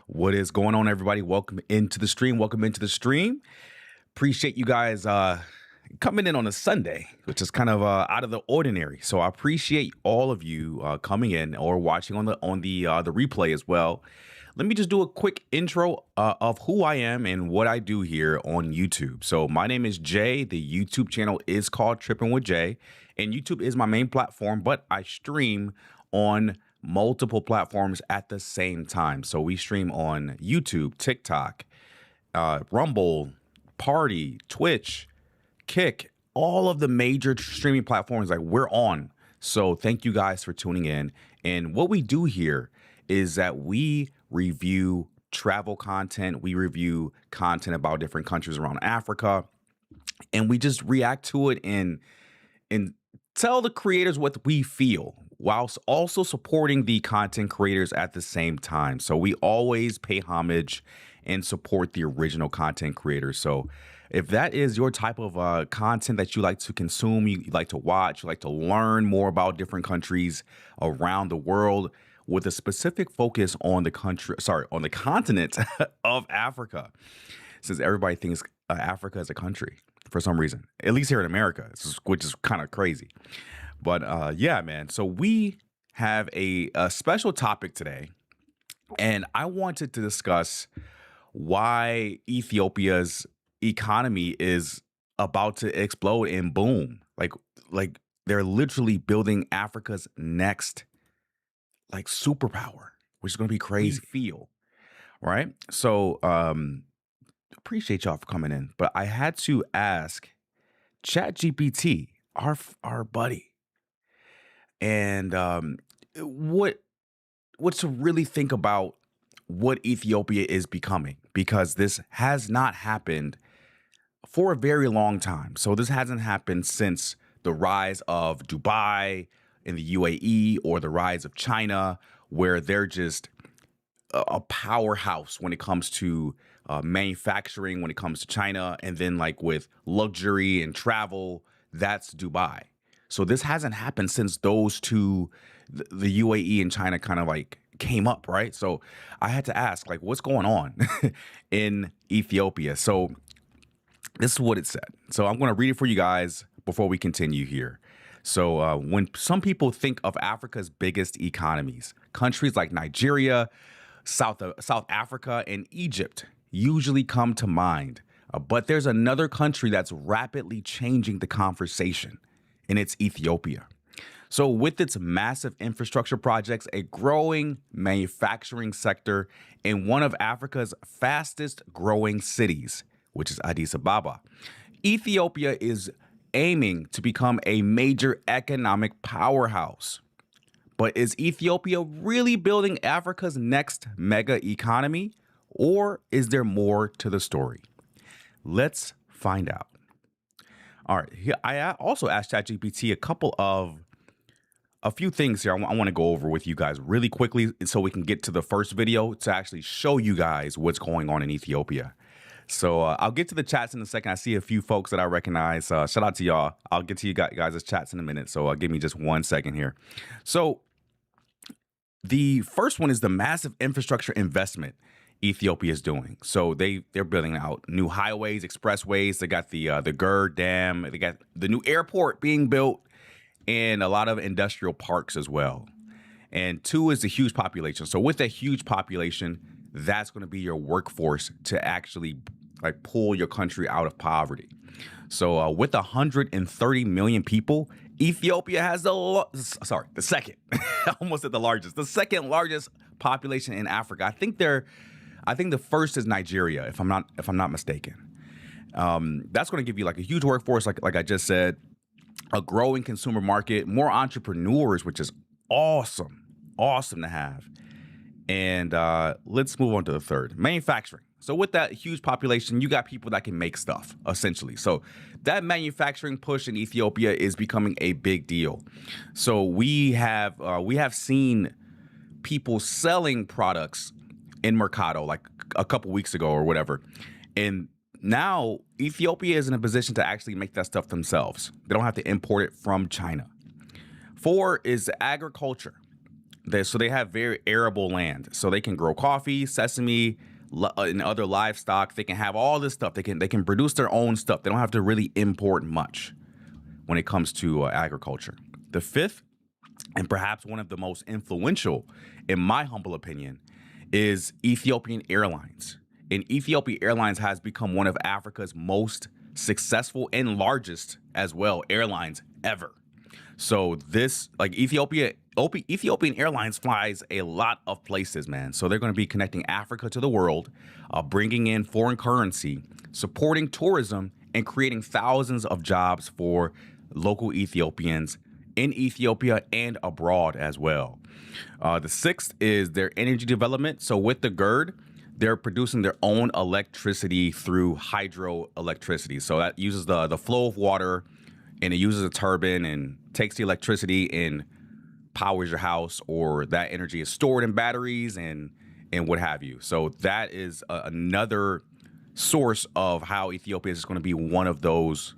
What is going on, everybody? Welcome into the stream. Welcome into the stream. Appreciate you guys coming in on a Sunday, which is kind of out of the ordinary. So I appreciate all of you coming in or watching on the replay as well. Let me just do a quick intro of who I am and what I do here on YouTube. So my name is Jay. The YouTube channel is called Trippin with Jay, and YouTube is my main platform, but I stream on multiple platforms at the same time. So we stream on YouTube, TikTok, Rumble, Party, Twitch, Kick, all of the major streaming platforms like we're on. So thank you guys for tuning in. And what we do here is that we review travel content, we review content about different countries around Africa, and we just react to it and tell the creators what we feel whilst also supporting the content creators at the same time. So we always pay homage and support the original content creators. So if that is your type of content that you like to consume, you like to watch, you like to learn more about different countries around the world with a specific focus on the continent of Africa, since everybody thinks Africa is a country for some reason, at least here in America, which is kind of crazy. But yeah, man. So we have a special topic today, and I wanted to discuss why Ethiopia's economy is about to explode and boom. Like they're literally building Africa's next like superpower, which is going to be crazy. Feel right. So appreciate y'all for coming in, but I had to ask ChatGPT, our buddy, and what to really think about what Ethiopia is becoming, because this has not happened for a very long time. So this hasn't happened since the rise of Dubai in the UAE or the rise of China, where they're just a powerhouse when it comes to manufacturing, when it comes to China, and then like with luxury and travel, that's Dubai. So this hasn't happened since those two, the UAE and China, kind of like came up, right? So I had to ask, like, what's going on in Ethiopia? So this is what it said. So I'm going to read it for you guys before we continue here. So when some people think of Africa's biggest economies, countries like Nigeria, South Africa, and Egypt usually come to mind. But there's another country that's rapidly changing the conversation, and it's Ethiopia. So with its massive infrastructure projects, a growing manufacturing sector, and one of Africa's fastest growing cities, which is Addis Ababa, Ethiopia is aiming to become a major economic powerhouse. But is Ethiopia really building Africa's next mega economy, or is there more to the story? Let's find out. All right, here I also asked ChatGPT a few things here I want to go over with you guys really quickly so we can get to the first video to actually show you guys what's going on in Ethiopia. So I'll get to the chats in a second. I see a few folks that I recognize. Shout out to y'all. I'll get to you guys' chats in a minute. So give me just 1 second here. So the first one is the massive infrastructure investment Ethiopia is doing. So they're building out new highways, expressways. They got the Gerd Dam. They got the new airport being built, and a lot of industrial parks as well. And two is the huge population. So with that huge population, that's going to be your workforce to actually like pull your country out of poverty. So with 130 million people, Ethiopia has the second, almost at the largest, the second largest population in Africa. I think the first is Nigeria, if I'm not mistaken. That's going to give you like a huge workforce, like I just said, a growing consumer market, more entrepreneurs, which is awesome to have. And let's move on to the third, manufacturing. So with that huge population, you got people that can make stuff, essentially. So that manufacturing push in Ethiopia is becoming a big deal. So we have seen people selling products in Mercado like a couple weeks ago or whatever. And now Ethiopia is in a position to actually make that stuff themselves. They don't have to import it from China. 4 is agriculture. they have very arable land, so they can grow coffee, sesame, and other livestock. They can have all this stuff. They can produce their own stuff. They don't have to really import much when it comes to agriculture. The fifth, and perhaps one of the most influential, in my humble opinion, is Ethiopian Airlines. And Ethiopia Airlines has become one of Africa's most successful and largest as well airlines ever. So this, like Ethiopian Airlines flies a lot of places, man. So they're going to be connecting Africa to the world, bringing in foreign currency, supporting tourism, and creating thousands of jobs for local Ethiopians in Ethiopia and abroad as well. The sixth is their energy development. So with the GERD, they're producing their own electricity through hydroelectricity. So that uses the flow of water, and it uses a turbine and takes the electricity and powers your house, or that energy is stored in batteries and what have you. So that is another source of how Ethiopia is going to be one of those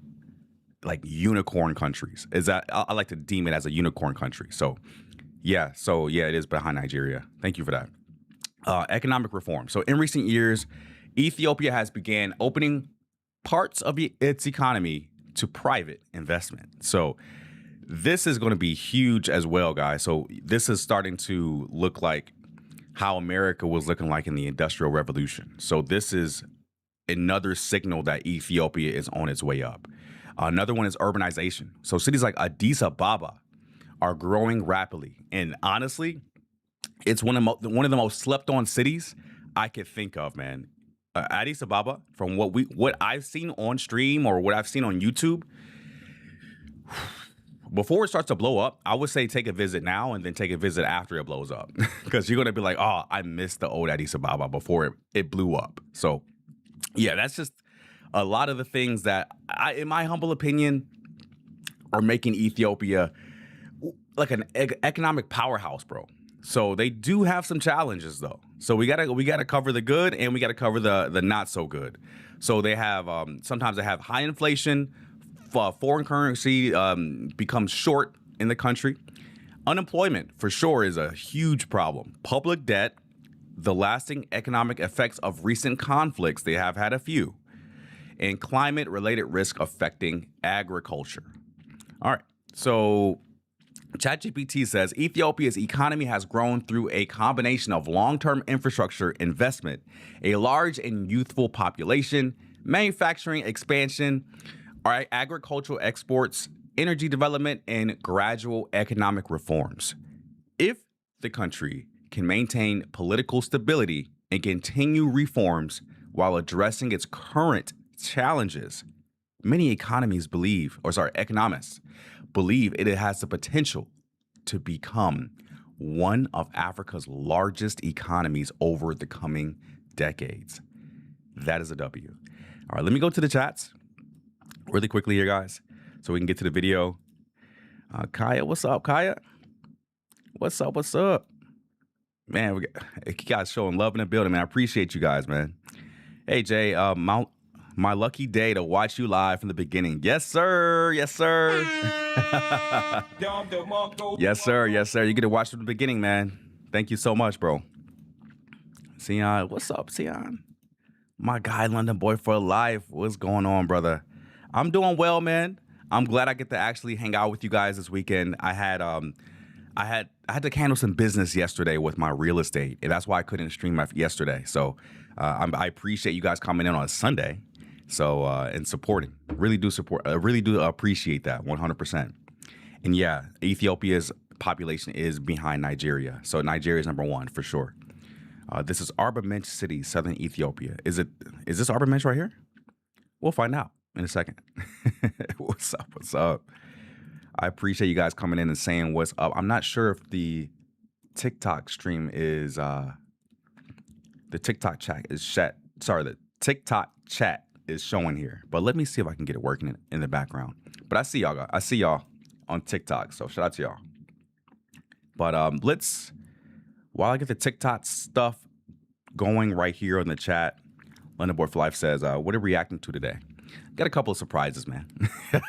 like unicorn countries. Is that I like to deem it as a unicorn country. So yeah, it is behind Nigeria. Thank you for that. Economic reform. So in recent years, Ethiopia has began opening parts of its economy to private investment. So this is going to be huge as well, guys. So this is starting to look like how America was looking like in the Industrial Revolution. So this is another signal that Ethiopia is on its way up. Another one is urbanization. So cities like Addis Ababa are growing rapidly. And honestly, it's one of the most slept on cities I could think of, man. Addis Ababa, from what I've seen on stream or what I've seen on YouTube, before it starts to blow up, I would say take a visit now and then take a visit after it blows up, because you're gonna be like, oh, I missed the old Addis Ababa before it blew up. So yeah, that's just a lot of the things that in my humble opinion, are making Ethiopia like an economic powerhouse, bro. So they do have some challenges though. So we gotta cover the good, and we gotta cover the not so good. So they have sometimes they have high inflation, foreign currency becomes short in the country. Unemployment for sure is a huge problem. Public debt, the lasting economic effects of recent conflicts, they have had a few, and climate related risk affecting agriculture. All right, so ChatGPT says Ethiopia's economy has grown through a combination of long-term infrastructure investment, a large and youthful population, manufacturing expansion, agricultural exports, energy development, and gradual economic reforms. If the country can maintain political stability and continue reforms while addressing its current challenges, many economists believe it has the potential to become one of Africa's largest economies over the coming decades. That is a W. All right, let me go to the chats really quickly here, guys, so we can get to the video. Kaya, what's up, Kaya? What's up? Man, you guys showing love in the building, man. I appreciate you guys, man. Hey, Jay, my lucky day to watch you live from the beginning. Yes, sir. Yes, sir. Yes, sir. Yes, sir. You get to watch from the beginning, man. Thank you so much, bro. Sion, what's up, Sion? My guy, London boy for life. What's going on, brother? I'm doing well, man. I'm glad I get to actually hang out with you guys this weekend. I had to handle some business yesterday with my real estate, and that's why I couldn't stream yesterday. So I appreciate you guys coming in on a Sunday. So and supporting, really do appreciate that 100%. And yeah, Ethiopia's population is behind Nigeria, so Nigeria is number one for sure. This is Arba Mench City, southern Ethiopia. Is this Arba Mench right here? We'll find out in a second. What's up? I appreciate you guys coming in and saying what's up. I'm not sure if the TikTok stream is the TikTok chat is the TikTok chat is showing here, but let me see if I can get it working in the background. But I see y'all on TikTok, so shout out to y'all. But while I get the TikTok stuff going right here on the chat, London Boy for Life says, what are we reacting to today? Got a couple of surprises, man.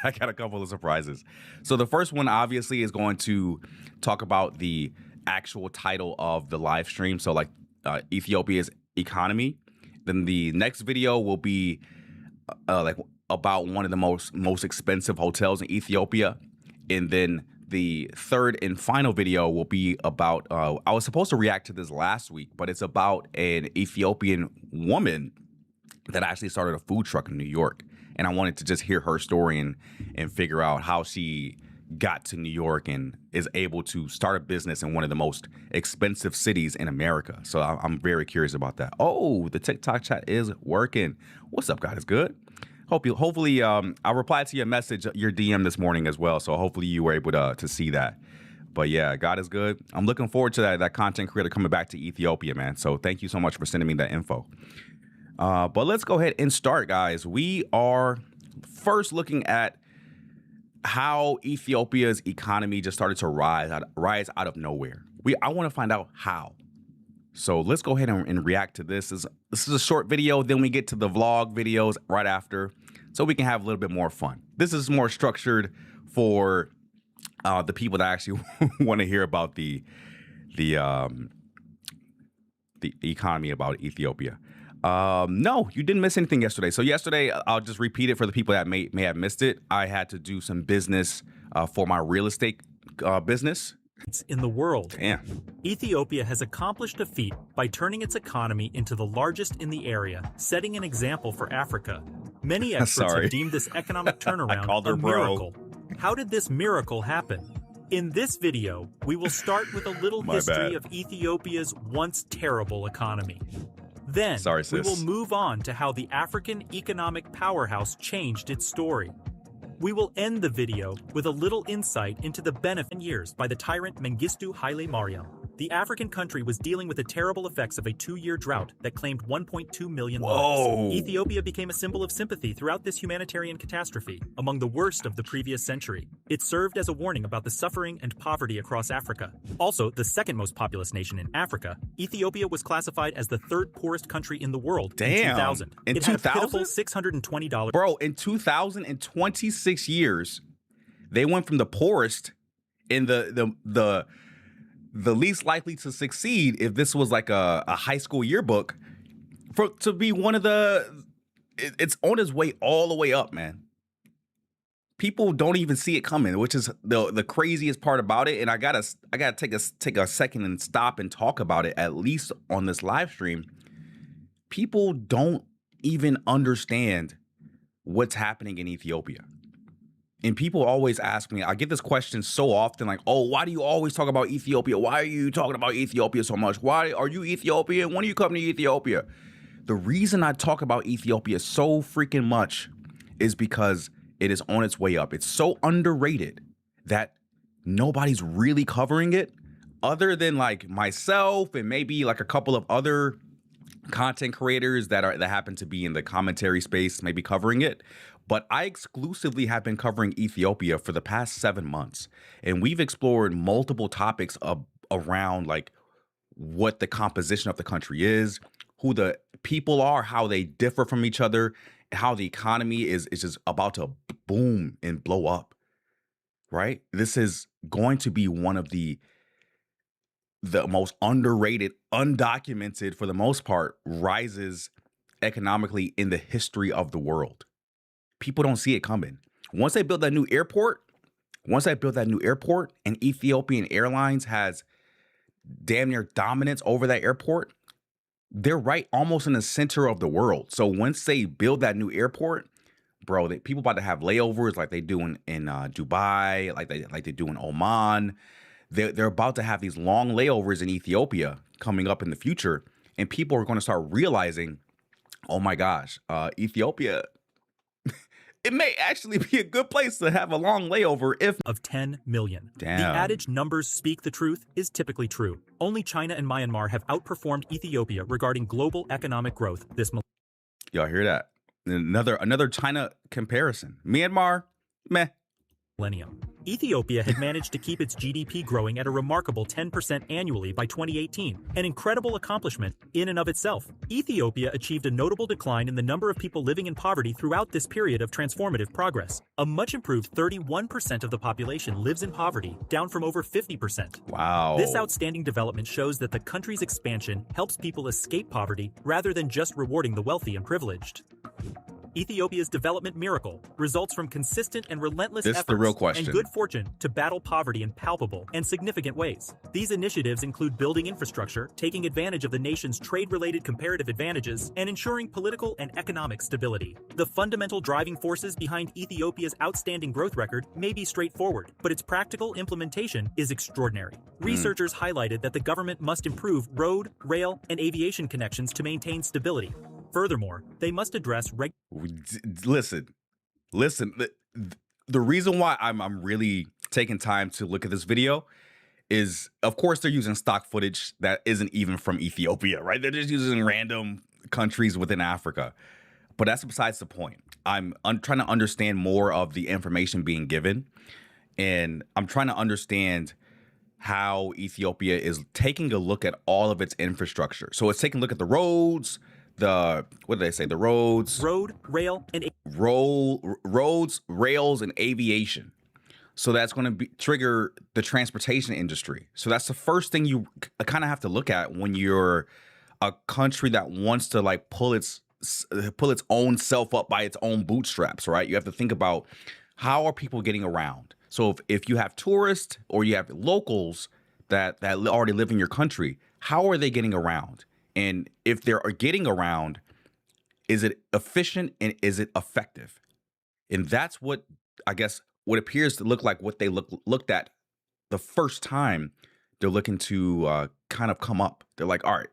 I got a couple of surprises. So the first one obviously is going to talk about the actual title of the live stream. So like Ethiopia's economy. Then the next video will be like about one of the most expensive hotels in Ethiopia. And then the third and final video will be about, I was supposed to react to this last week, but it's about an Ethiopian woman that actually started a food truck in New York. And I wanted to just hear her story and figure out how she got to New York and is able to start a business in one of the most expensive cities in America. So I'm very curious about that. Oh, the TikTok chat is working. What's up, guys? Good. Hopefully, I replied to your message, your DM this morning as well. So hopefully you were able to see that. But yeah, God is good. I'm looking forward to that content creator coming back to Ethiopia, man. So thank you so much for sending me that info. But let's go ahead and start, guys. We are first looking at how Ethiopia's economy just started to rise out of nowhere. I want to find out how. So let's go ahead and react to this. This is a short video. Then we get to the vlog videos right after, so we can have a little bit more fun. This is more structured for the people that actually want to hear about the economy about Ethiopia. No, you didn't miss anything yesterday. So yesterday, I'll just repeat it for the people that may have missed it. I had to do some business for my real estate business. In the world. Damn. Ethiopia has accomplished a feat by turning its economy into the largest in the area, setting an example for Africa. Many experts have deemed this economic turnaround a miracle. How did this miracle happen? In this video, we will start with a little history of Ethiopia's once terrible economy. Then, we will move on to how the African economic powerhouse changed its story. We will end the video with a little insight into the benefit years by the tyrant Mengistu Haile Mariam. The African country was dealing with the terrible effects of a 2-year drought that claimed 1.2 million lives. Ethiopia became a symbol of sympathy throughout this humanitarian catastrophe, among the worst of the previous century. It served as a warning about the suffering and poverty across Africa. Also, the second most populous nation in Africa, Ethiopia was classified as the third poorest country in the world in 2000. In it 2000? had a pitiful $620. Bro, in 2026 years, they went from the poorest in the least likely to succeed, if this was like a high school yearbook, to be one of it's on its way all the way up, man. People don't even see it coming, which is the craziest part about it. And I gotta take a second and stop and talk about it, at least on this live stream. People don't even understand what's happening in Ethiopia. And people always ask me, I get this question so often, like, oh, why do you always talk about Ethiopia? Why are you talking about Ethiopia so much? Why are you Ethiopian? When are you coming to Ethiopia? The reason I talk about Ethiopia so freaking much is because it is on its way up. It's so underrated that nobody's really covering it, other than like myself and maybe like a couple of other content creators that happen to be in the commentary space, maybe covering it. But I exclusively have been covering Ethiopia for the past 7 months. And we've explored multiple topics around like what the composition of the country is, who the people are, how they differ from each other, how the economy is just about to boom and blow up, right? This is going to be one of the most underrated, undocumented, for the most part, rises economically in the history of the world. People don't see it coming. Once they build that new airport, and Ethiopian Airlines has damn near dominance over that airport, they're right almost in the center of the world. So once they build that new airport, bro, people about to have layovers like they do in Dubai, like they do in Oman. They're about to have these long layovers in Ethiopia coming up in the future, and people are going to start realizing, oh my gosh, Ethiopia, it may actually be a good place to have a long layover if... Of 10 million. Damn. The adage numbers speak the truth is typically true. Only China and Myanmar have outperformed Ethiopia regarding global economic growth this month. Y'all hear that? Another China comparison. Myanmar, meh. millennium. Ethiopia had managed to keep its GDP growing at a remarkable 10% annually by 2018, an incredible accomplishment in and of itself. Ethiopia achieved a notable decline in the number of people living in poverty throughout this period of transformative progress. A much improved 31% of the population lives in poverty, down from over 50%. Wow. This outstanding development shows that the country's expansion helps people escape poverty rather than just rewarding the wealthy and privileged. Ethiopia's development miracle results from consistent and relentless efforts and good fortune to battle poverty in palpable and significant ways. These initiatives include building infrastructure, taking advantage of the nation's trade-related comparative advantages, and ensuring political and economic stability. The fundamental driving forces behind Ethiopia's outstanding growth record may be straightforward, but its practical implementation is extraordinary. Researchers highlighted that the government must improve road, rail, and aviation connections to maintain stability. Furthermore, they must address Listen. The reason why I'm really taking time to look at this video is, of course, they're using stock footage that isn't even from Ethiopia, right? They're just using random countries within Africa. But that's besides the point. I'm trying to understand more of the information being given, and I'm trying to understand how Ethiopia is taking a look at all of its infrastructure. So it's taking a look at the roads, the roads, roads, rails, and aviation. So that's going to trigger the transportation industry. So that's the first thing you kind of have to look at when you're a country that wants to like pull its own self up by its own bootstraps, right? You have to think about, how are people getting around? So if you have tourists or you have locals that already live in your country, how are they getting around? And if they're getting around, is it efficient and is it effective? And that's what, I guess, what appears to look like what they looked at the first time they're looking to kind of come up. They're like, all right,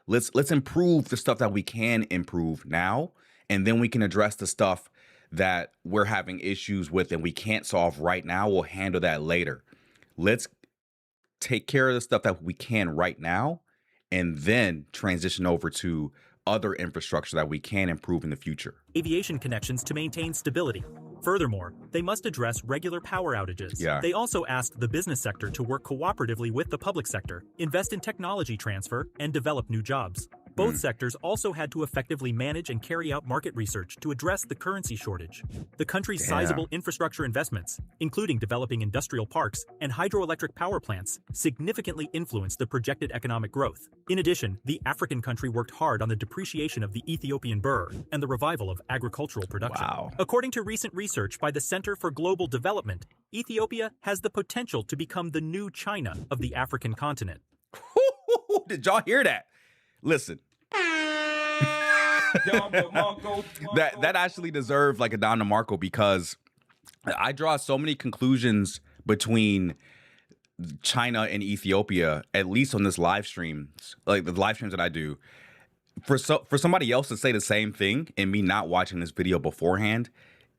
let's improve the stuff that we can improve now, and then we can address the stuff that we're having issues with and we can't solve right now. We'll handle that later. Let's take care of the stuff that we can right now, and then transition over to other infrastructure that we can improve in the future. Aviation connections to maintain stability. Furthermore, they must address regular power outages. They also asked the business sector to work cooperatively with the public sector, invest in technology transfer, and develop new jobs. Both sectors also had to effectively manage and carry out market research to address the currency shortage. The country's sizable infrastructure investments, including developing industrial parks and hydroelectric power plants, significantly influenced the projected economic growth. In addition, the African country worked hard on the depreciation of the Ethiopian birr and the revival of agricultural production. According to recent research by the Center for Global Development, Ethiopia has the potential to become the new China of the African continent. Did y'all hear that? Listen, that actually deserved like a Don DeMarco, because I draw so many conclusions between China and Ethiopia, at least on this live stream, like the live streams that I do. For somebody else to say the same thing and me not watching this video beforehand,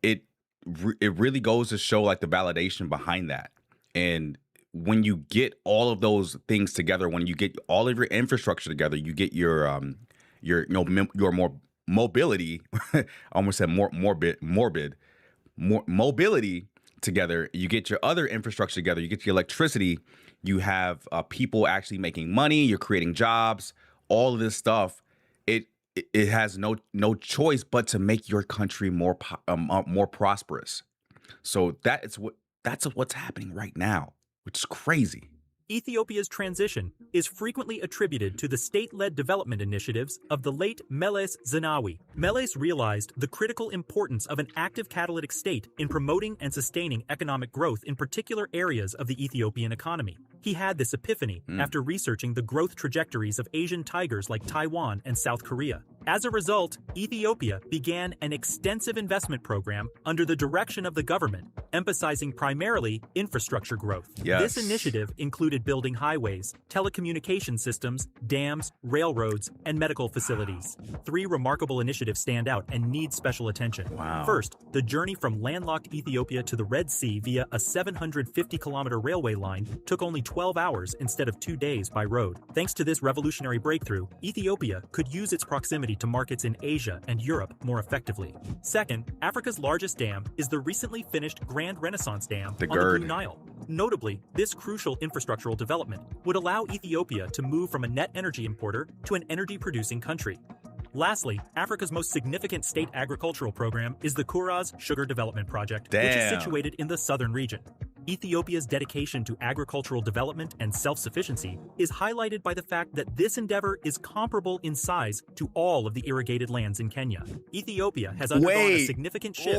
it really goes to show like the validation behind that. And when you get all of those things together, when you get all of your infrastructure together, you get your more mobility. I almost said mobility together. You get your other infrastructure together. You get your electricity. You have people actually making money. You're creating jobs. All of this stuff. It has no choice but to make your country more prosperous. So that's what's happening right now, which is crazy. Ethiopia's transition is frequently attributed to the state-led development initiatives of the late Meles Zenawi. Meles realized the critical importance of an active catalytic state in promoting and sustaining economic growth in particular areas of the Ethiopian economy. He had this epiphany after researching the growth trajectories of Asian tigers like Taiwan and South Korea. As a result, Ethiopia began an extensive investment program under the direction of the government, emphasizing primarily infrastructure growth. This initiative included building highways, telecommunication systems, dams, railroads, and medical facilities. 3 remarkable initiatives stand out and need special attention. First, the journey from landlocked Ethiopia to the Red Sea via a 750-kilometer railway line took only 12 hours instead of 2 days by road. Thanks to this revolutionary breakthrough, Ethiopia could use its proximity connectivity to markets in Asia and Europe more effectively. Second, Africa's largest dam is the recently finished Grand Renaissance Dam on the Blue Nile. Notably, this crucial infrastructural development would allow Ethiopia to move from a net energy importer to an energy-producing country. Lastly, Africa's most significant state agricultural program is the Kuraz Sugar Development Project, which is situated in the southern region. Ethiopia's dedication to agricultural development and self-sufficiency is highlighted by the fact that this endeavor is comparable in size to all of the irrigated lands in Kenya. Ethiopia has undergone a significant shift.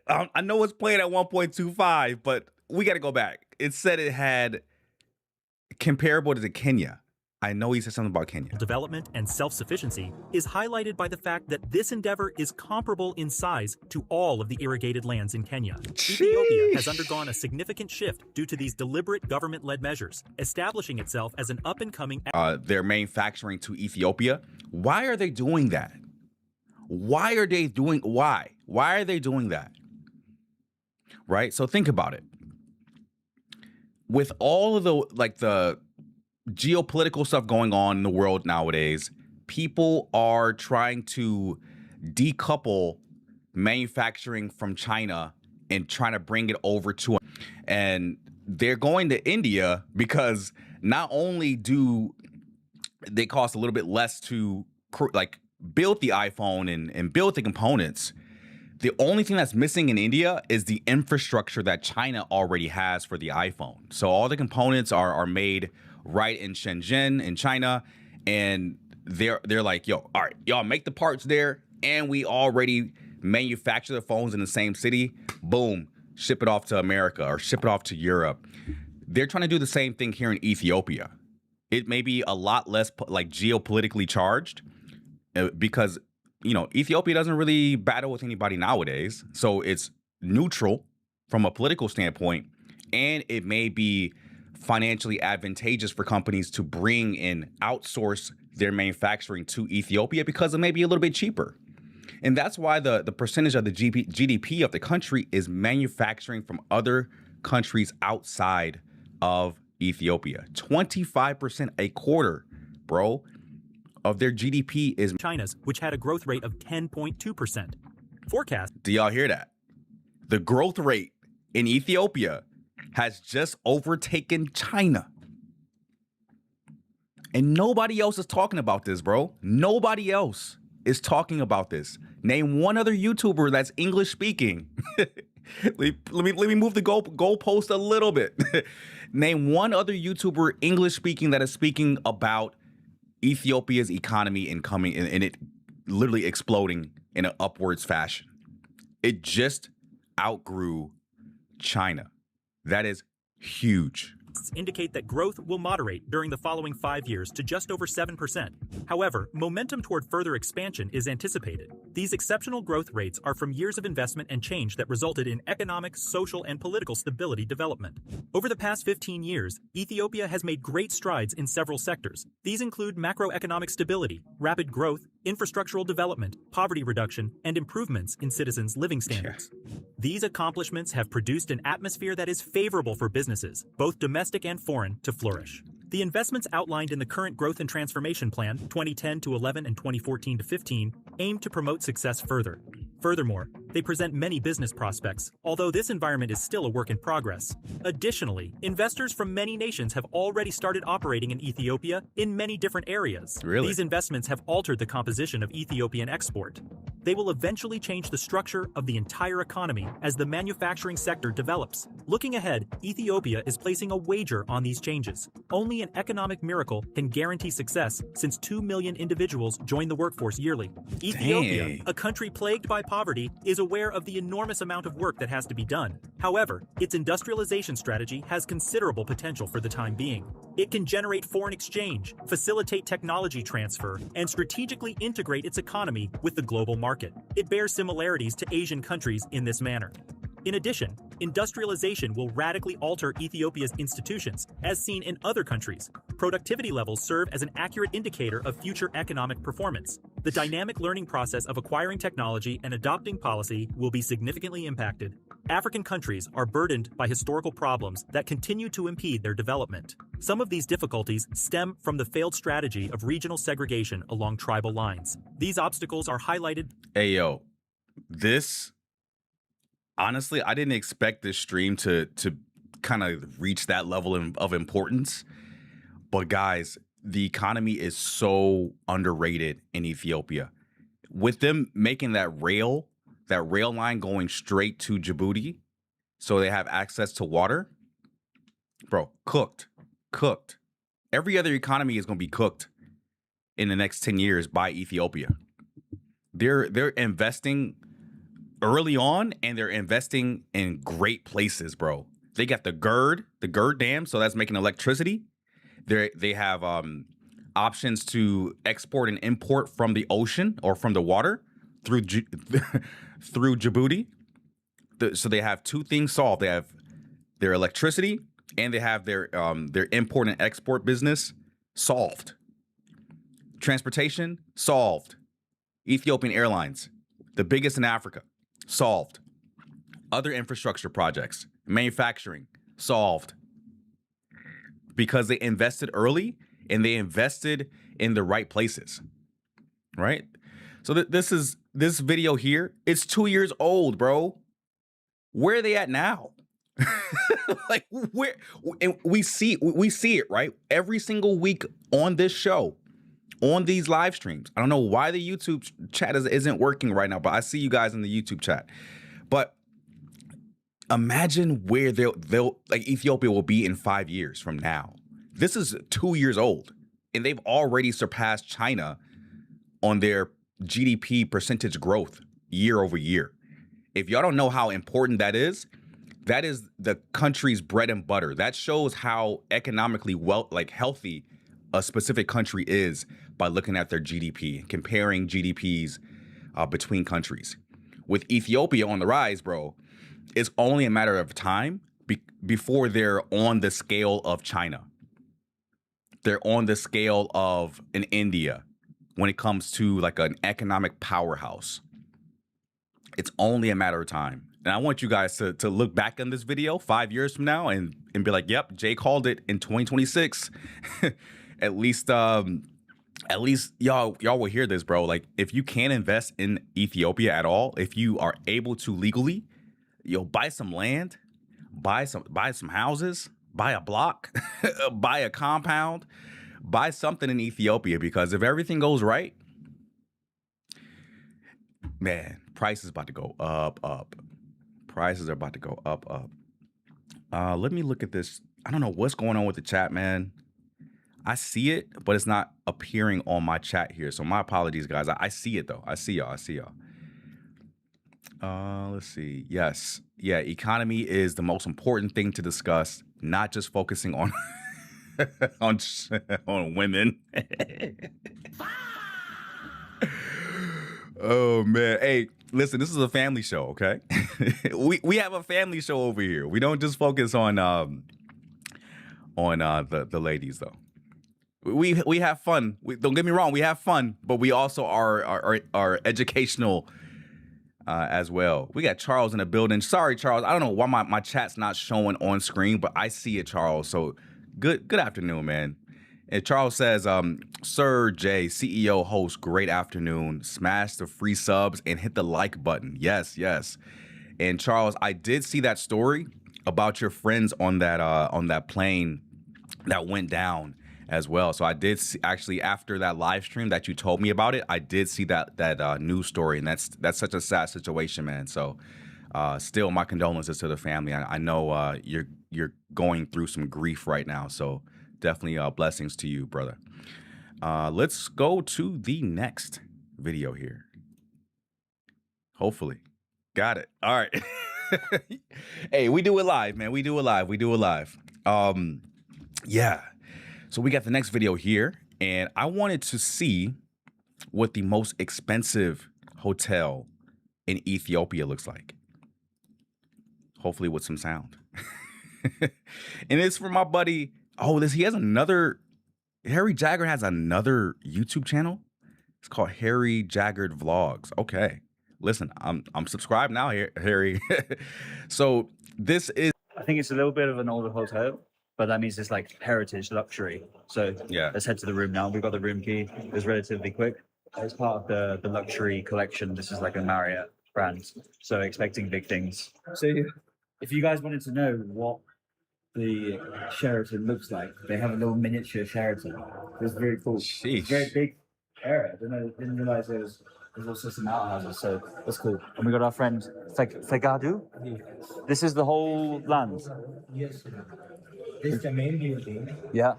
I know it's playing at 1.25, but we got to go back. It said it had comparable to Kenya. I know he said something about Kenya. Development and self-sufficiency is highlighted by the fact that this endeavor is comparable in size to all of the irrigated lands in Kenya. Ethiopia has undergone a significant shift due to these deliberate government-led measures, establishing itself as an up-and-coming... They're manufacturing to Ethiopia. Why are they doing that? Why are they doing that? Right? So think about it. With all of the geopolitical stuff going on in the world nowadays, people are trying to decouple manufacturing from China and trying to bring it over to, and they're going to India because not only do they cost a little bit less to build the iPhone and build the components, the only thing that's missing in India is the infrastructure that China already has for the iPhone. So all the components are made right in Shenzhen in China, and they're like, yo, all right, y'all make the parts there, and we already manufacture the phones in the same city. Boom, ship it off to America or ship it off to Europe. They're trying to do the same thing here in Ethiopia. It may be a lot less geopolitically charged because Ethiopia doesn't really battle with anybody nowadays, so it's neutral from a political standpoint, and it may be financially advantageous for companies to bring and outsource their manufacturing to Ethiopia because it may be a little bit cheaper. And that's why the percentage of the GDP of the country is manufacturing from other countries outside of Ethiopia. 25%, a quarter, bro, of their GDP is China's, which had a growth rate of 10.2%. Forecast. Do y'all hear that? The growth rate in Ethiopia has just overtaken China. And nobody else is talking about this, bro. Nobody else is talking about this. Name one other YouTuber that's English speaking. let me move the goalpost a little bit. Name one other YouTuber English speaking that is speaking about Ethiopia's economy and it literally exploding in an upwards fashion. It just outgrew China. That is huge. Indicate that growth will moderate during the following 5 years to just over 7%. However, momentum toward further expansion is anticipated. These exceptional growth rates are from years of investment and change that resulted in economic, social, and political stability development. Over the past 15 years, Ethiopia has made great strides in several sectors. These include macroeconomic stability, rapid growth, infrastructural development, poverty reduction, and improvements in citizens' living standards. These accomplishments have produced an atmosphere that is favorable for businesses, both domestic and foreign, to flourish. The investments outlined in the current Growth and Transformation Plan 2010 to 11 and 2014 to 15 aim to promote success further. Furthermore, they present many business prospects, although this environment is still a work in progress. Additionally, investors from many nations have already started operating in Ethiopia in many different areas. Really? These investments have altered the composition of Ethiopian export. They will eventually change the structure of the entire economy as the manufacturing sector develops. Looking ahead, Ethiopia is placing a wager on these changes. Only an economic miracle can guarantee success since 2 million individuals join the workforce yearly. Ethiopia, a country plagued by poverty, is aware of the enormous amount of work that has to be done. However, its industrialization strategy has considerable potential for the time being. It can generate foreign exchange, facilitate technology transfer, and strategically integrate its economy with the global market. It bears similarities to Asian countries in this manner. In addition, industrialization will radically alter Ethiopia's institutions, as seen in other countries. Productivity levels serve as an accurate indicator of future economic performance. The dynamic learning process of acquiring technology and adopting policy will be significantly impacted. African countries are burdened by historical problems that continue to impede their development. Some of these difficulties stem from the failed strategy of regional segregation along tribal lines. These obstacles are highlighted. Hey, yo, this, honestly, I didn't expect this stream to kind of reach that level of importance. But guys, the economy is so underrated in Ethiopia. With them making that rail line going straight to Djibouti, so they have access to water, bro, cooked. Every other economy is going to be cooked in the next 10 years by Ethiopia. They're investing early on, and they're investing in great places, bro. They got the GERD dam, so that's making electricity. They have options to export and import from the ocean or from the water through through Djibouti. So they have two things solved. They have their electricity, and they have their import and export business solved. Transportation solved. Ethiopian Airlines, the biggest in Africa, solved. Other infrastructure projects, manufacturing, solved. Because they invested early and they invested in the right places, right? So this video here, it's 2 years old, bro. Where are they at now? Like, where? And we see it, right? Every single week on this show, on these live streams. I don't know why the YouTube chat isn't working right now, but I see you guys in the YouTube chat. But imagine where they'll like Ethiopia will be in 5 years from now. This is 2 years old, and they've already surpassed China on their GDP percentage growth year over year. If y'all don't know how important that is the country's bread and butter. That shows how economically healthy a specific country is by looking at their GDP, comparing GDPs between countries. With Ethiopia on the rise, bro, it's only a matter of time before they're on the scale of China. They're on the scale of an India when it comes to like an economic powerhouse. It's only a matter of time. And I want you guys to look back on this video 5 years from now and be like, yep, Jay called it in 2026. At least y'all will hear this, bro. Like, if you can't invest in Ethiopia at all, if you are able to legally, buy some land, buy some houses, buy a block, buy a compound, buy something in Ethiopia, because if everything goes right, man, prices about to go up. Prices are about to go up. Let me look at this. I don't know what's going on with the chat, man. I see it, but it's not appearing on my chat here. So my apologies, guys. I see it, though. I see y'all. Let's see. Yes. Yeah, economy is the most important thing to discuss, not just focusing on on women. Oh, man. Hey, listen, this is a family show, okay? we have a family show over here. We don't just focus on the ladies, though. We have fun. Don't get me wrong, we have fun, but we also are educational as well. We got Charles in the building. Sorry, Charles. I don't know why my chat's not showing on screen, but I see it, Charles. So good afternoon, man. And Charles says, Sir Jay, CEO, host, great afternoon. Smash the free subs and hit the like button. Yes. And Charles, I did see that story about your friends on that plane that went down as well. So I did see, actually, after that live stream that you told me about it, I did see that news story, and that's such a sad situation, man. So still, my condolences to the family. I know you're going through some grief right now, so definitely blessings to you, brother. Let's go to the next video here. Hopefully. Got it. All right. Hey, we do it live, man. We do it live. Yeah. So we got the next video here, and I wanted to see what the most expensive hotel in Ethiopia looks like. Hopefully with some sound. And it's for my buddy. Harry Jagger has another YouTube channel. It's called Harry Jagger Vlogs. Okay. Listen, I'm subscribed now, here, Harry. So this is. I think it's a little bit of an older hotel, but that means it's like heritage luxury. So Yeah, let's head to the room now. We've got the room key. It was relatively quick. It's part of the luxury collection. This is like a Marriott brand, so expecting big things. So if you guys wanted to know what the Sheraton looks like, they have a little miniature Sheraton. It's very cool. Sheesh. It's a very big area. Didn't realize there's also some outhouses, so that's cool. And we got our friend Fegadu. This is the whole land. Yes, this is the main building. Yeah,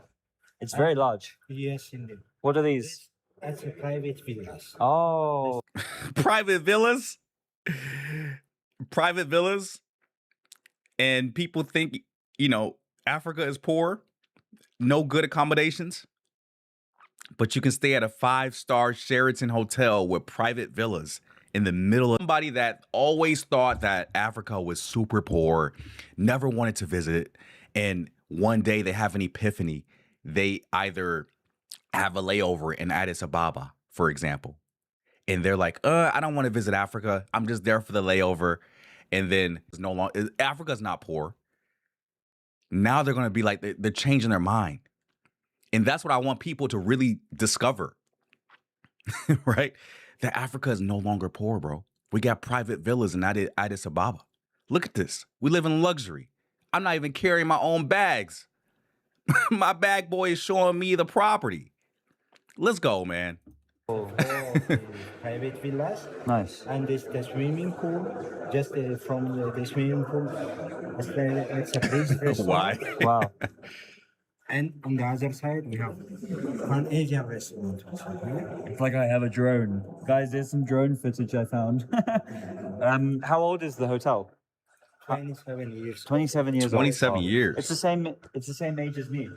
it's very large. Yes, indeed. What are these? That's a private villas. Oh, private villas. Private villas. And people think, Africa is poor, no good accommodations, but you can stay at a 5-star Sheraton hotel with private villas in the middle of somebody that always thought that Africa was super poor, never wanted to visit, and one day they have an epiphany. They either have a layover in Addis Ababa, for example, and they're like, I don't want to visit Africa. I'm just there for the layover. And then it's no longer, Africa's not poor. Now they're going to be like, they're changing their mind. And that's what I want people to really discover, right? That Africa is no longer poor, bro. We got private villas in Addis Ababa. Look at this. We live in luxury. I'm not even carrying my own bags. My bag boy is showing me the property. Let's go, man. Private villas. nice. And this the swimming pool. Just from the swimming pool. It's a big restaurant. Why? Wow. And on the other side, we have an Asian restaurant. It's like I have a drone. Guys, there's some drone footage I found. How old is the hotel? 27 years. 27 years old. 27 years. It's the same age as me.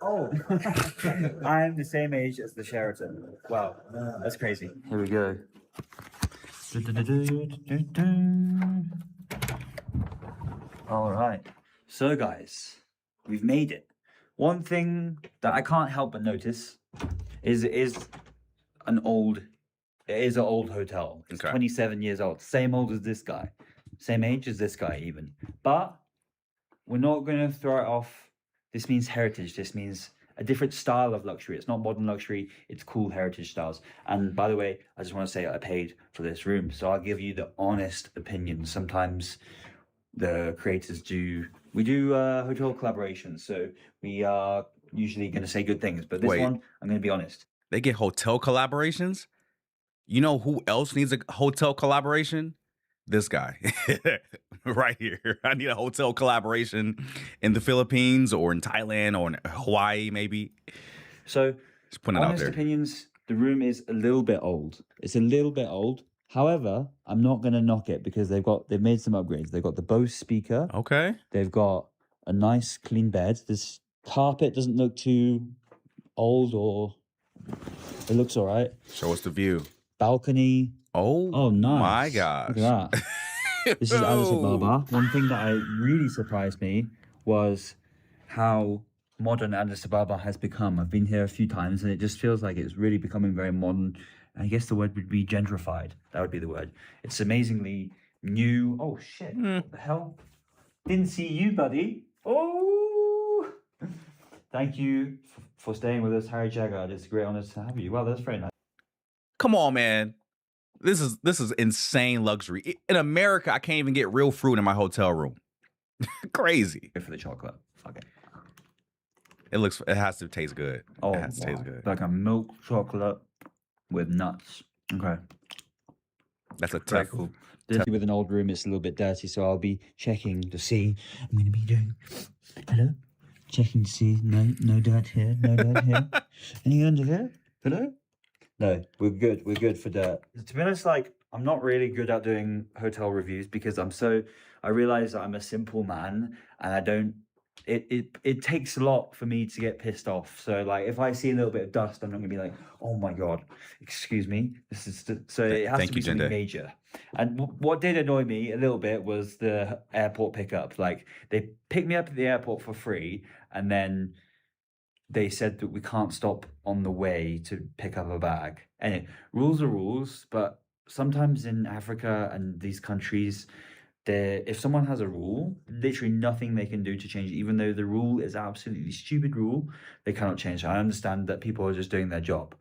Oh, I am the same age as the Sheraton. Wow, that's crazy. Here we go. All right. So, guys, we've made it. One thing that I can't help but notice is it is an old hotel. It's Okay. 27 years old. Same old as this guy. Same age as this guy, even. But we're not going to throw it off. This means heritage. This means a different style of luxury. It's not modern luxury. It's cool heritage styles. And by the way, I just want to say I paid for this room. So I'll give you the honest opinion. Sometimes the creators do hotel collaborations. So we are usually going to say good things. But this one, I'm going to be honest. They get hotel collaborations? You know who else needs a hotel collaboration? This guy right here. I need a hotel collaboration in the Philippines or in Thailand or in Hawaii, maybe. So, just putting it out honest there. opinions, the room is a little bit old. It's a little bit old. However, I'm not going to knock it because they've made some upgrades. They've got the Bose speaker. Okay. They've got a nice clean bed. This carpet doesn't look too old, or it looks all right. Show us the view. Balcony. Oh, nice. My gosh. Look at that. This is Addis Ababa. One thing that really surprised me was how modern Addis Ababa has become. I've been here a few times and it just feels like it's really becoming very modern. I guess the word would be gentrified. That would be the word. It's amazingly new. Oh, shit. What the hell? Didn't see you, buddy. Oh! Thank you for staying with us, Harry Jagger. It's a great honor to have you. Well, that's very nice. Come on, man. This is insane luxury. In America, I can't even get real fruit in my hotel room. Crazy. Go for the chocolate. Fuck it. It has to taste good. Oh, it has to taste good. Like a milk chocolate with nuts. Okay. That's a Very tough. cool. With an old room, it's a little bit dirty, so I'll be checking to see. I'm going to be doing. Hello? Checking to see. No dirt here. No dirt here. Any under here? Hello? No, we're good. We're good for dirt. To be honest, like, I'm not really good at doing hotel reviews because I realize that I'm a simple man and I don't, it takes a lot for me to get pissed off. So, like, if I see a little bit of dust, I'm not going to be like, oh my God, excuse me. This is, so it has to be something major. And what did annoy me a little bit was the airport pickup. Like, they picked me up at the airport for free and then they said that we can't stop on the way to pick up a bag. Anyway, rules are rules, but sometimes in Africa and these countries, if someone has a rule, literally nothing they can do to change it, even though the rule is absolutely stupid rule, they cannot change it. I understand that people are just doing their job.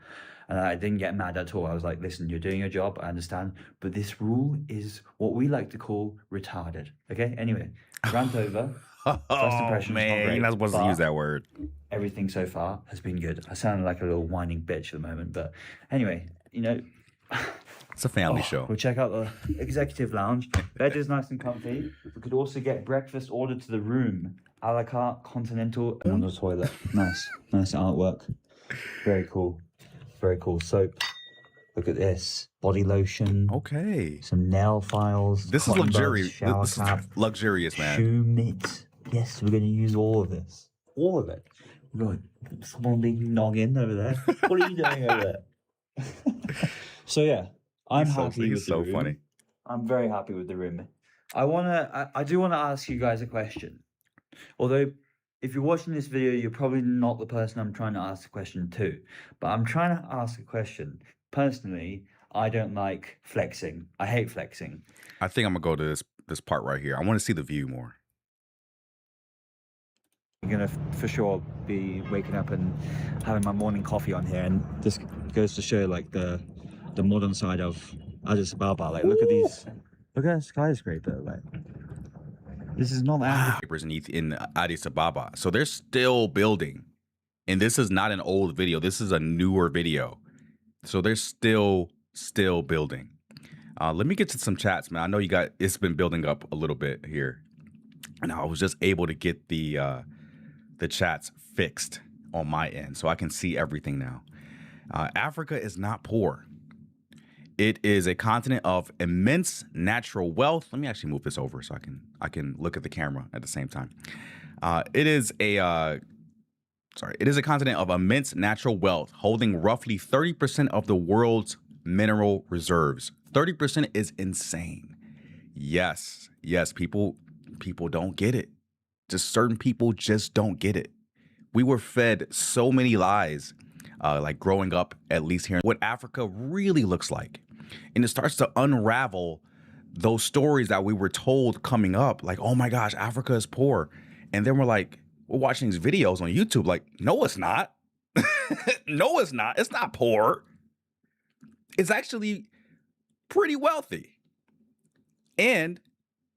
And I didn't get mad at all. I was like, listen, you're doing your job, I understand. But this rule is what we like to call retarded. Okay? Anyway, rant over. First impression is not great. You're not supposed to use that word. Everything so far has been good. I sound like a little whining bitch at the moment. But anyway, you know. It's a family show. We'll check out the executive lounge. Bed is nice and comfy. We could also get breakfast ordered to the room. A la carte, continental, and on the toilet. Nice artwork. Very cool. Very cool. Soap. Look at this. Body lotion. Okay. Some nail files. This is luxurious. This is luxurious, man. Shoe mitts. Yes, we're going to use all of this. All of it. Look, someone leaving noggin over there. What are you doing over there? So yeah, I'm happy with the room. He's so funny. I'm very happy with the room. I do want to ask you guys a question. Although, if you're watching this video, you're probably not the person I'm trying to ask the question to. But I'm trying to ask a question. Personally, I don't like flexing. I hate flexing. I think I'm gonna go to this part right here. I want to see the view more. I'm gonna for sure be waking up and having my morning coffee on here, and this goes to show like the modern side of Addis Ababa. Like, look at these. Look at that skyscraper. Like, this is not Africa. In Addis Ababa, so they're still building, and this is not an old video. This is a newer video, so they're still building. Let me get to some chats, man. I know it's been building up a little bit here, and I was just able to get the chats fixed on my end, so I can see everything now. Africa is not poor. It is a continent of immense natural wealth. Let me actually move this over so I can look at the camera at the same time. It is a continent of immense natural wealth, holding roughly 30% of the world's mineral reserves. 30% is insane. Yes, people don't get it. Just certain people just don't get it. We were fed so many lies, like growing up, at least here, what Africa really looks like. And it starts to unravel those stories that we were told coming up, like, oh my gosh, Africa is poor. And then we're watching these videos on YouTube, like, no, it's not. No, it's not. It's not poor. It's actually pretty wealthy. And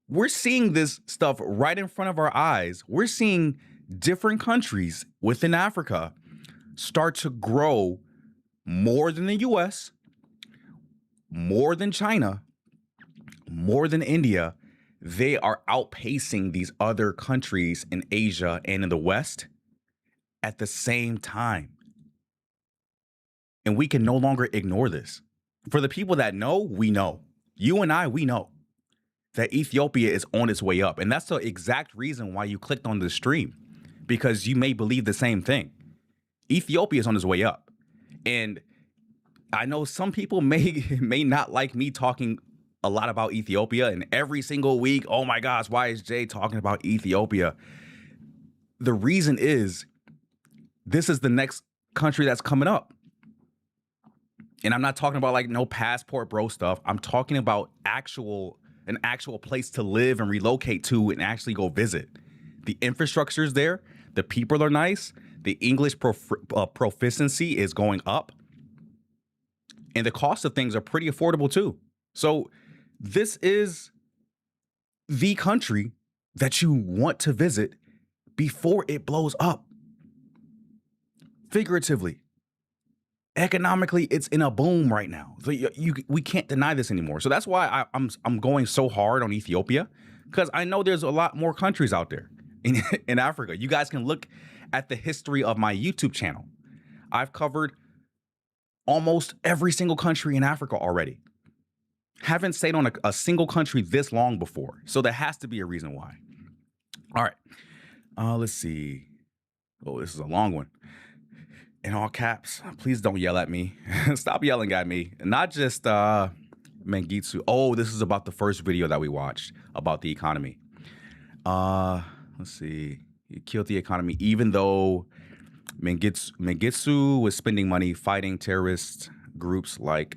we're seeing this stuff right in front of our eyes. We're seeing different countries within Africa start to grow more than the US, more than China, more than India. They are outpacing these other countries in Asia and in the West at the same time. And we can no longer ignore this. For the people that know, we know. You and I, we know that Ethiopia is on its way up. And that's the exact reason why you clicked on this stream, because you may believe the same thing. Ethiopia is on its way up. And I know some people may not like me talking a lot about Ethiopia, and every single week, oh my gosh, why is Jay talking about Ethiopia? The reason is this is the next country that's coming up. And I'm not talking about like no passport bro stuff. I'm talking about an actual place to live and relocate to and actually go visit. The infrastructure is there. The people are nice. The English proficiency is going up. And the cost of things are pretty affordable too. So this is the country that you want to visit before it blows up. Figuratively. Economically, it's in a boom right now. So we can't deny this anymore. So that's why I'm going so hard on Ethiopia, because I know there's a lot more countries out there in Africa. You guys can look at the history of my YouTube channel. I've covered almost every single country in Africa already. Haven't stayed on a single country this long before. So there has to be a reason why. All right. Let's see. Oh, this is a long one. In all caps, please don't yell at me. Stop yelling at me. Not just Mengitsu. Oh, this is about the first video that we watched about the economy. Let's see. He killed the economy, even though Mengitsu was spending money fighting terrorist groups like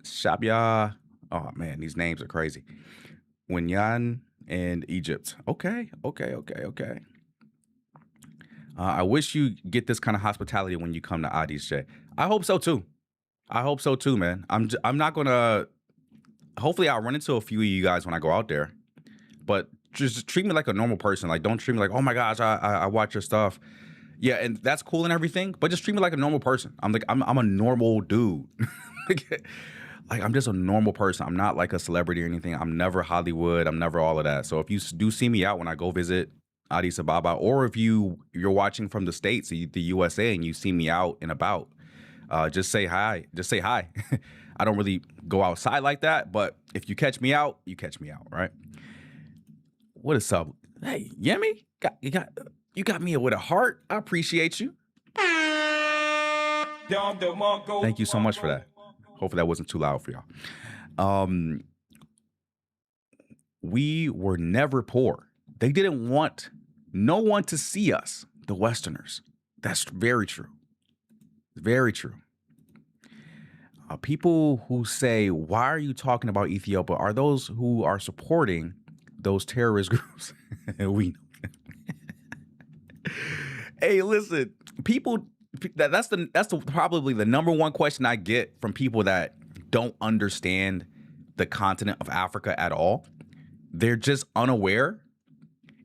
Shabia. Oh man, these names are crazy. Winyan and Egypt. Okay. I wish you get this kind of hospitality when you come to Addis J. I hope so too. Man. I'm not gonna. Hopefully, I'll run into a few of you guys when I go out there. But just treat me like a normal person. Like, don't treat me like, oh my gosh, I watch your stuff. Yeah, and that's cool and everything. But just treat me like a normal person. I'm a normal dude. Like I'm just a normal person. I'm not like a celebrity or anything. I'm never Hollywood. I'm never all of that. So if you do see me out when I go visit Addis Ababa, or if you're watching from the States, the USA, and you see me out and about, just say hi. Just say hi. I don't really go outside like that, but if you catch me out, you catch me out, right? What is up? Hey, Yemi, you got me with a heart. I appreciate you. Thank you so much for that. Hopefully that wasn't too loud for y'all. We were never poor. They didn't want no one to see us, the Westerners. That's very true. Very true. People who say, why are you talking about Ethiopia, are those who are supporting those terrorist groups. We Hey, listen, people, that's probably the number one question I get from people that don't understand the continent of Africa at all. They're just unaware,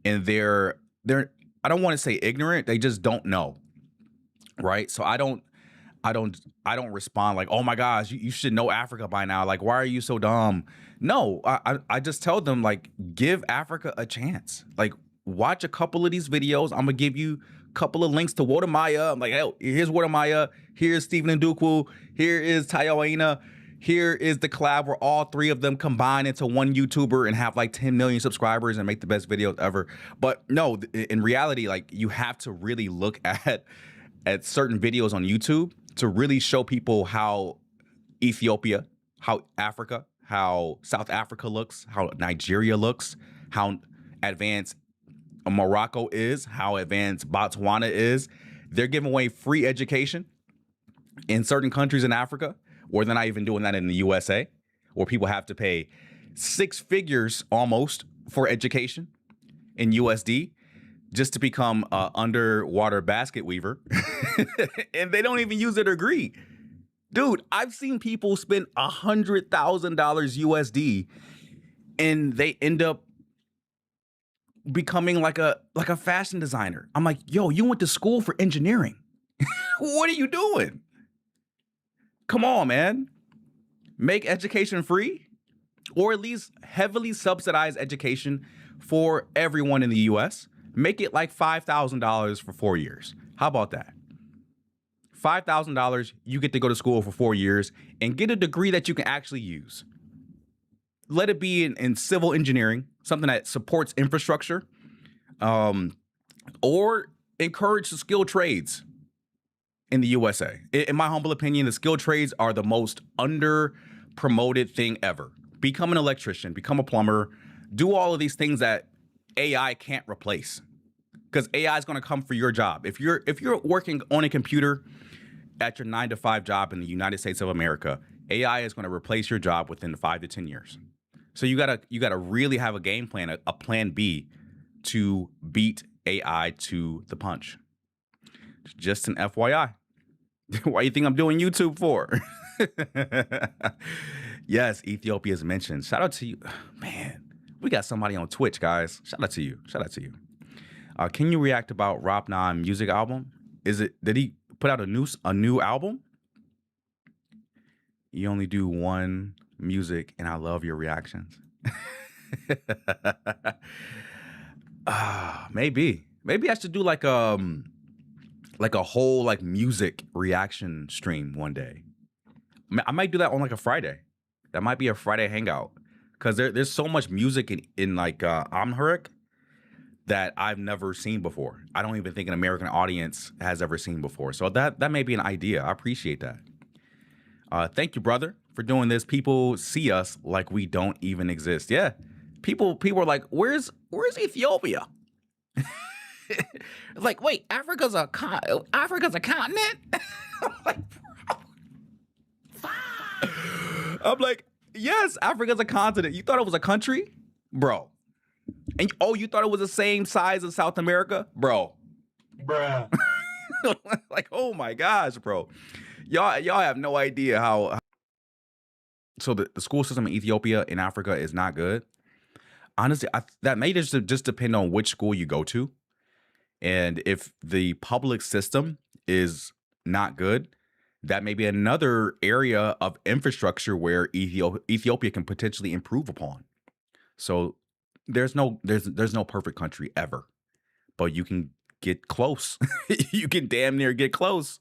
and they're I don't want to say ignorant, they just don't know. Right? So I don't respond like, oh my gosh, you should know Africa by now. Like, why are you so dumb? No, I just tell them, like, give Africa a chance. Like, watch a couple of these videos. I'm gonna give you a couple of links to Watermaya. I'm like, hey, here's Watermaya. Here's Stephen Ndukwu. Here is Tayo Aina. Here is the collab where all three of them combine into one YouTuber and have like 10 million subscribers and make the best videos ever. But no, in reality, like, you have to really look at certain videos on YouTube to really show people how Ethiopia, how Africa, how South Africa looks, how Nigeria looks, how advanced Morocco is, how advanced Botswana is. They're giving away free education in certain countries in Africa, or they're not even doing that in the USA, where people have to pay 6 figures almost for education in USD just to become an underwater basket weaver. And they don't even use their degree. Dude, I've seen people spend $100,000 USD and they end up becoming like a fashion designer. I'm like, yo, you went to school for engineering. What are you doing? Come on, man. Make education free, or at least heavily subsidize education for everyone in the US. Make it like $5,000 for 4 years. How about that? $5,000, you get to go to school for 4 years and get a degree that you can actually use. Let it be in civil engineering, something that supports infrastructure, or encourage the skilled trades in the USA. In my humble opinion, the skilled trades are the most under-promoted thing ever. Become an electrician, become a plumber, do all of these things that AI can't replace. Because AI is going to come for your job. If you're working on a computer at your 9-to-5 job in the United States of America, AI is going to replace your job within 5 to 10 years. So you gotta really have a game plan, a plan B, to beat AI to the punch. Just an FYI. Why you think I'm doing YouTube for? Yes, Ethiopia is mentioned. Shout out to you, man. We got somebody on Twitch, guys. Shout out to you. Can you react about Rob Nam music album? Did he put out a new album? You only do one music, and I love your reactions. Maybe I should do like a whole like music reaction stream one day. I might do that on like a Friday. That might be a Friday hangout, because there's so much music in like Amharic that I've never seen before. I don't even think an American audience has ever seen before. So that may be an idea. I appreciate that. Thank you, brother, for doing this. People see us like we don't even exist. Yeah. People are like, where's Ethiopia? Like, wait, Africa's a continent? I'm like, I'm like, yes, Africa's a continent. You thought it was a country? Bro. And you thought it was the same size as South America? Bro. Bruh. Like, oh my gosh, bro. Y'all have no idea how. So the school system in Ethiopia, in Africa, is not good. Honestly, that may just depend on which school you go to. And if the public system is not good, that may be another area of infrastructure where Ethiopia can potentially improve upon. So there's no perfect country ever, but you can get close. You can damn near get close.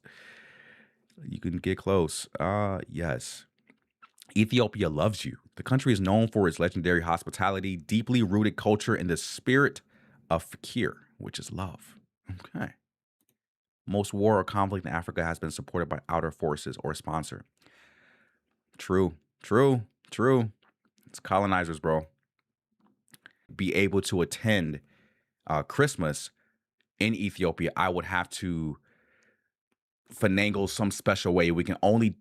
You can get close. Yes. Ethiopia loves you. The country is known for its legendary hospitality, deeply rooted culture, and the spirit of fakir, which is love. Okay. Most war or conflict in Africa has been supported by outer forces or sponsored. True. It's colonizers, bro. Be able to attend Christmas in Ethiopia, I would have to finagle some special way. We can only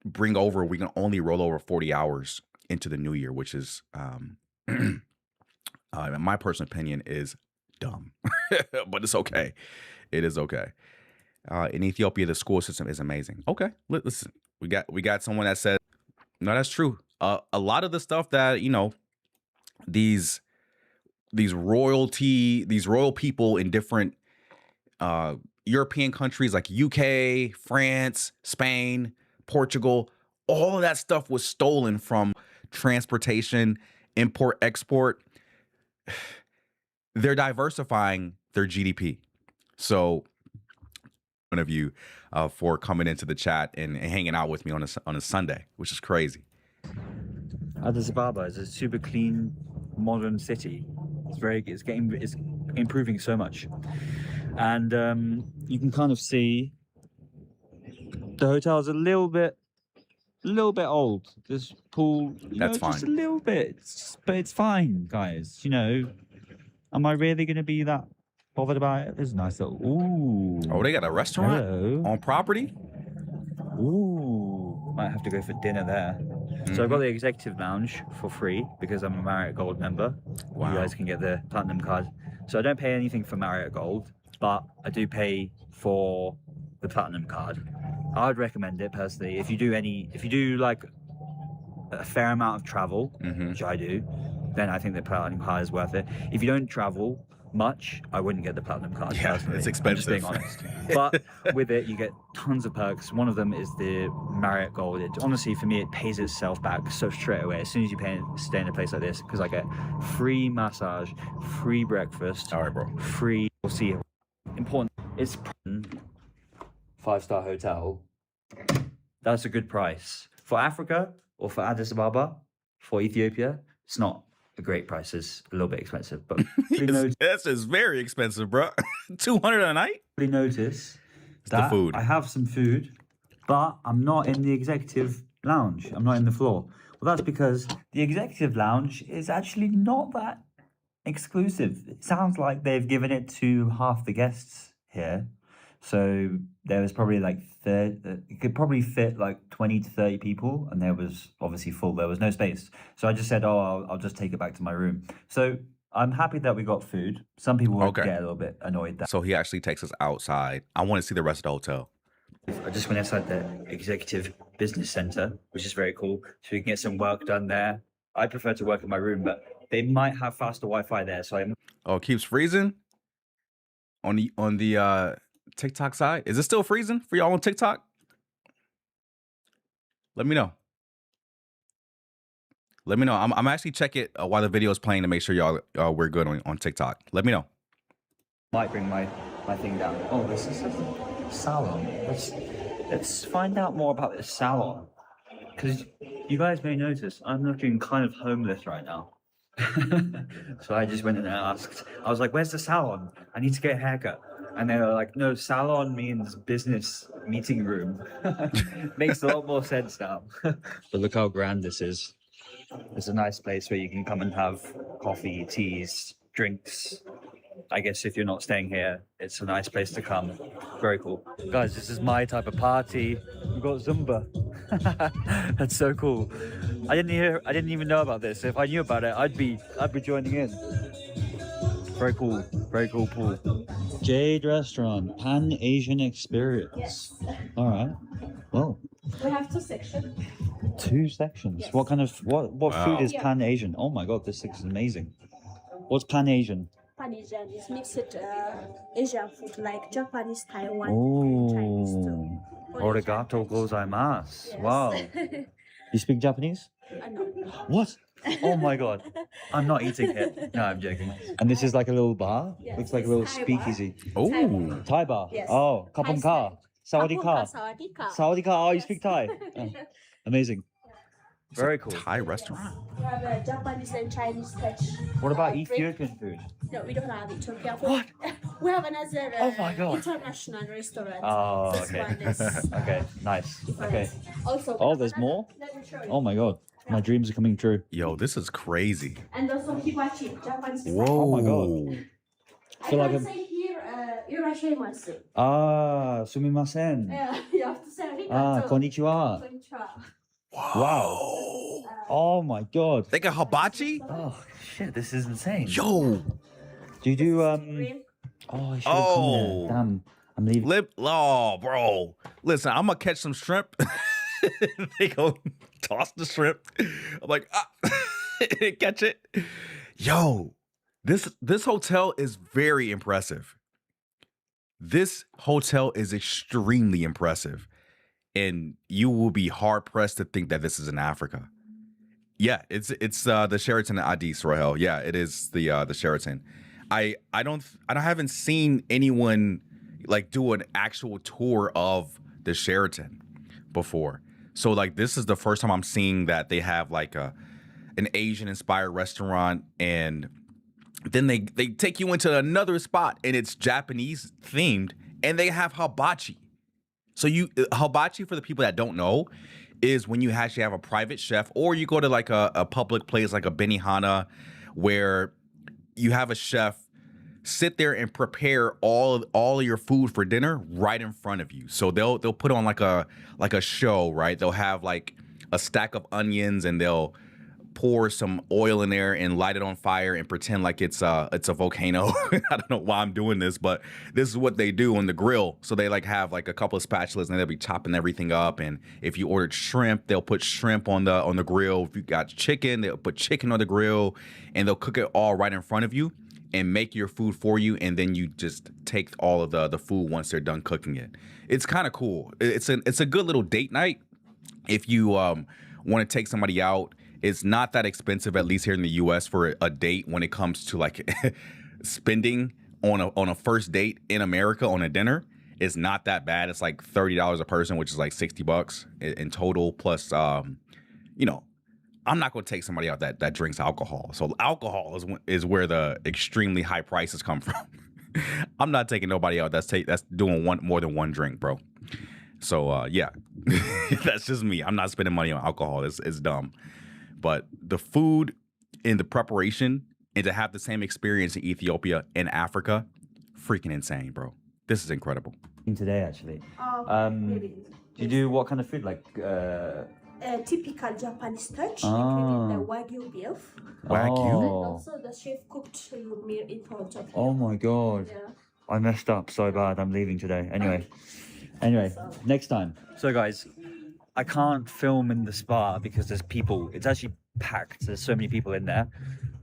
roll over 40 hours into the new year, which is, in my personal opinion, is dumb. But it's okay. It is okay. In Ethiopia, the school system is amazing. Okay, listen, we got someone that said, no, that's true. A lot of the stuff that, these royal people in different European countries like UK, France, Spain, Portugal, all of that stuff was stolen from transportation, import, export. They're diversifying their GDP. So one of you for coming into the chat and hanging out with me on a Sunday, which is crazy. Addis Ababa is a super clean, modern city. It's improving so much, and you can kind of see the hotel's a little bit old. This pool, That's fine. Just a little bit, but it's fine, guys. Am I really going to be that bothered about it? There's a nice little. Ooh. Oh, they got a restaurant on property. Ooh, might have to go for dinner there. So I've got the executive lounge for free because I'm a Marriott Gold member. Wow. You guys can get the platinum card. So I don't pay anything for Marriott Gold, but I do pay for the platinum card. I would recommend it personally. If you do like a fair amount of travel, which I do, then I think the platinum card is worth it. If you don't travel much, I wouldn't get the platinum card. Yeah, personally. it's expensive. I'm just being honest. But with it, you get tons of perks. One of them is the Marriott Gold. Honestly, for me, it pays itself back so straight away. As soon as you stay in a place like this, because I get free massage, free breakfast. All right, bro. Free. We'll see. Important. It's 5-star hotel. That's a good price for Africa or for Addis Ababa, for Ethiopia. It's not a great price. It's a little bit expensive, but this is very expensive, bro. $200 a night. Notice that the food. I have some food, but I'm not in the executive lounge. I'm not in the floor. Well, that's because the executive lounge is actually not that exclusive. It sounds like they've given it to half the guests here. So there was probably like it could probably fit like 20 to 30 people, and there was obviously full. There was no space. So I just said, I'll just take it back to my room. So I'm happy that we got food. Some people would get a little bit annoyed that. So he actually takes us outside. I want to see the rest of the hotel. I just went outside the executive business center, which is very cool. So we can get some work done there. I prefer to work in my room, but they might have faster Wi-Fi there. So it keeps freezing on the TikTok side. Is it still freezing for y'all on TikTok? Let me know. I'm actually check it while the video is playing to make sure y'all we're good on TikTok. Let me know. Might bring my thing down. Oh, this is a salon. Let's find out more about this salon, because you guys may notice I'm looking kind of homeless right now. So I just went in and asked. I was like, "Where's the salon? I need to get a haircut." And they were like, "No, salon means business meeting room." Makes a lot more sense now. But look how grand this is. It's a nice place where you can come and have coffee, teas, drinks. I guess if you're not staying here, it's a nice place to come. Very cool. Guys, this is my type of party. We've got Zumba. That's so cool. I didn't even know about this. If I knew about it, I'd be joining in. Very cool. Very cool pool. Jade Restaurant, Pan Asian Experience. Yes. All right. Well, We have 2 sections. 2 sections. Yes. What kind of what food is Yeah. Pan Asian? Oh my god, this looks amazing. What's Pan Asian? Pan Asian is mixed Asian food like Japanese, Taiwan, and Chinese too. Oh, arigato gozaimasu. Yes. Wow. You speak Japanese? No. What? Oh my god. I'm not eating it. No, I'm joking. And this is like a little bar? Yes, Looks like a it's little Thai bar. speakeasy. Oh, Thai bar? Yes. Oh, Thai kapun style. ka. Sawadee ka. Sawadee ka. Sawadee ka. Oh, you Yes. speak Thai. Oh, amazing. Very cool. Thai restaurant. We have a Japanese and Chinese touch. What about drink. Ethiopian food? No, we don't have Ethiopia food. What? We have another Oh my God. international restaurant. Oh, This okay. one is Okay, nice. Okay. also. Oh, there's more? Let me show you. Oh my god. My dreams are coming true. Yo, this is crazy. And also hibachi, Japanese. Whoa. Oh my God. I feel like can I'm- say here, irashimasu. Ah, sumimasen. Yeah, you have to say Ah, arigato. konnichiwa. Konnichiwa. Wow. Oh my god. They got hibachi? Oh shit, this is insane. Yo. Do you do Green. Oh, I should have come Oh. there. Damn. I'm leaving. Oh, bro. Listen, I'm gonna catch some shrimp. They go toss the shrimp. I'm like, catch it. Yo, this hotel is very impressive. This hotel is extremely impressive. And you will be hard pressed to think that this is in Africa. Yeah, it's the Sheraton Addis, Rahel. Yeah, it is the Sheraton. I haven't seen anyone like do an actual tour of the Sheraton before. So like this is the first time I'm seeing that they have like an Asian inspired restaurant, and then they take you into another spot and it's Japanese themed, and they have hibachi. So hibachi, for the people that don't know, is when you actually have a private chef, or you go to like a public place like a Benihana, where you have a chef sit there and prepare all of your food for dinner right in front of you. So they'll put on like a show, right? They'll have like a stack of onions, and they'll pour some oil in there and light it on fire and pretend like it's a volcano. I don't know why I'm doing this, but this is what they do on the grill. So they like have like a couple of spatulas, and they'll be chopping everything up. And if you ordered shrimp, they'll put shrimp on the grill. If you got chicken, they'll put chicken on the grill, and they'll cook it all right in front of you and make your food for you, and then you just take all of the food once they're done cooking it. It's kind of cool. It's a good little date night if you want to take somebody out. It's not that expensive, at least here in the U.S., for a date when it comes to like spending on a first date in America on a dinner. It's not that bad. It's like $30 a person, which is like $60 in total. Plus, you know, I'm not going to take somebody out that drinks alcohol. So alcohol is where the extremely high prices come from. I'm not taking nobody out that's doing more than one drink, bro. So yeah, that's just me. I'm not spending money on alcohol. It's dumb. But the food and the preparation, and to have the same experience in Ethiopia and Africa, freaking insane, bro. This is incredible. Today, actually. Maybe. Do you do what kind of food? Like, Typical Japanese touch, Ah. including the Wagyu beef. Wagyu? And Oh. also the chef cooked your meal in front of you. Oh my god. Yeah. I messed up so bad. I'm leaving today. Anyway, next time. So guys, I can't film in the spa because there's people. It's actually packed. There's so many people in there.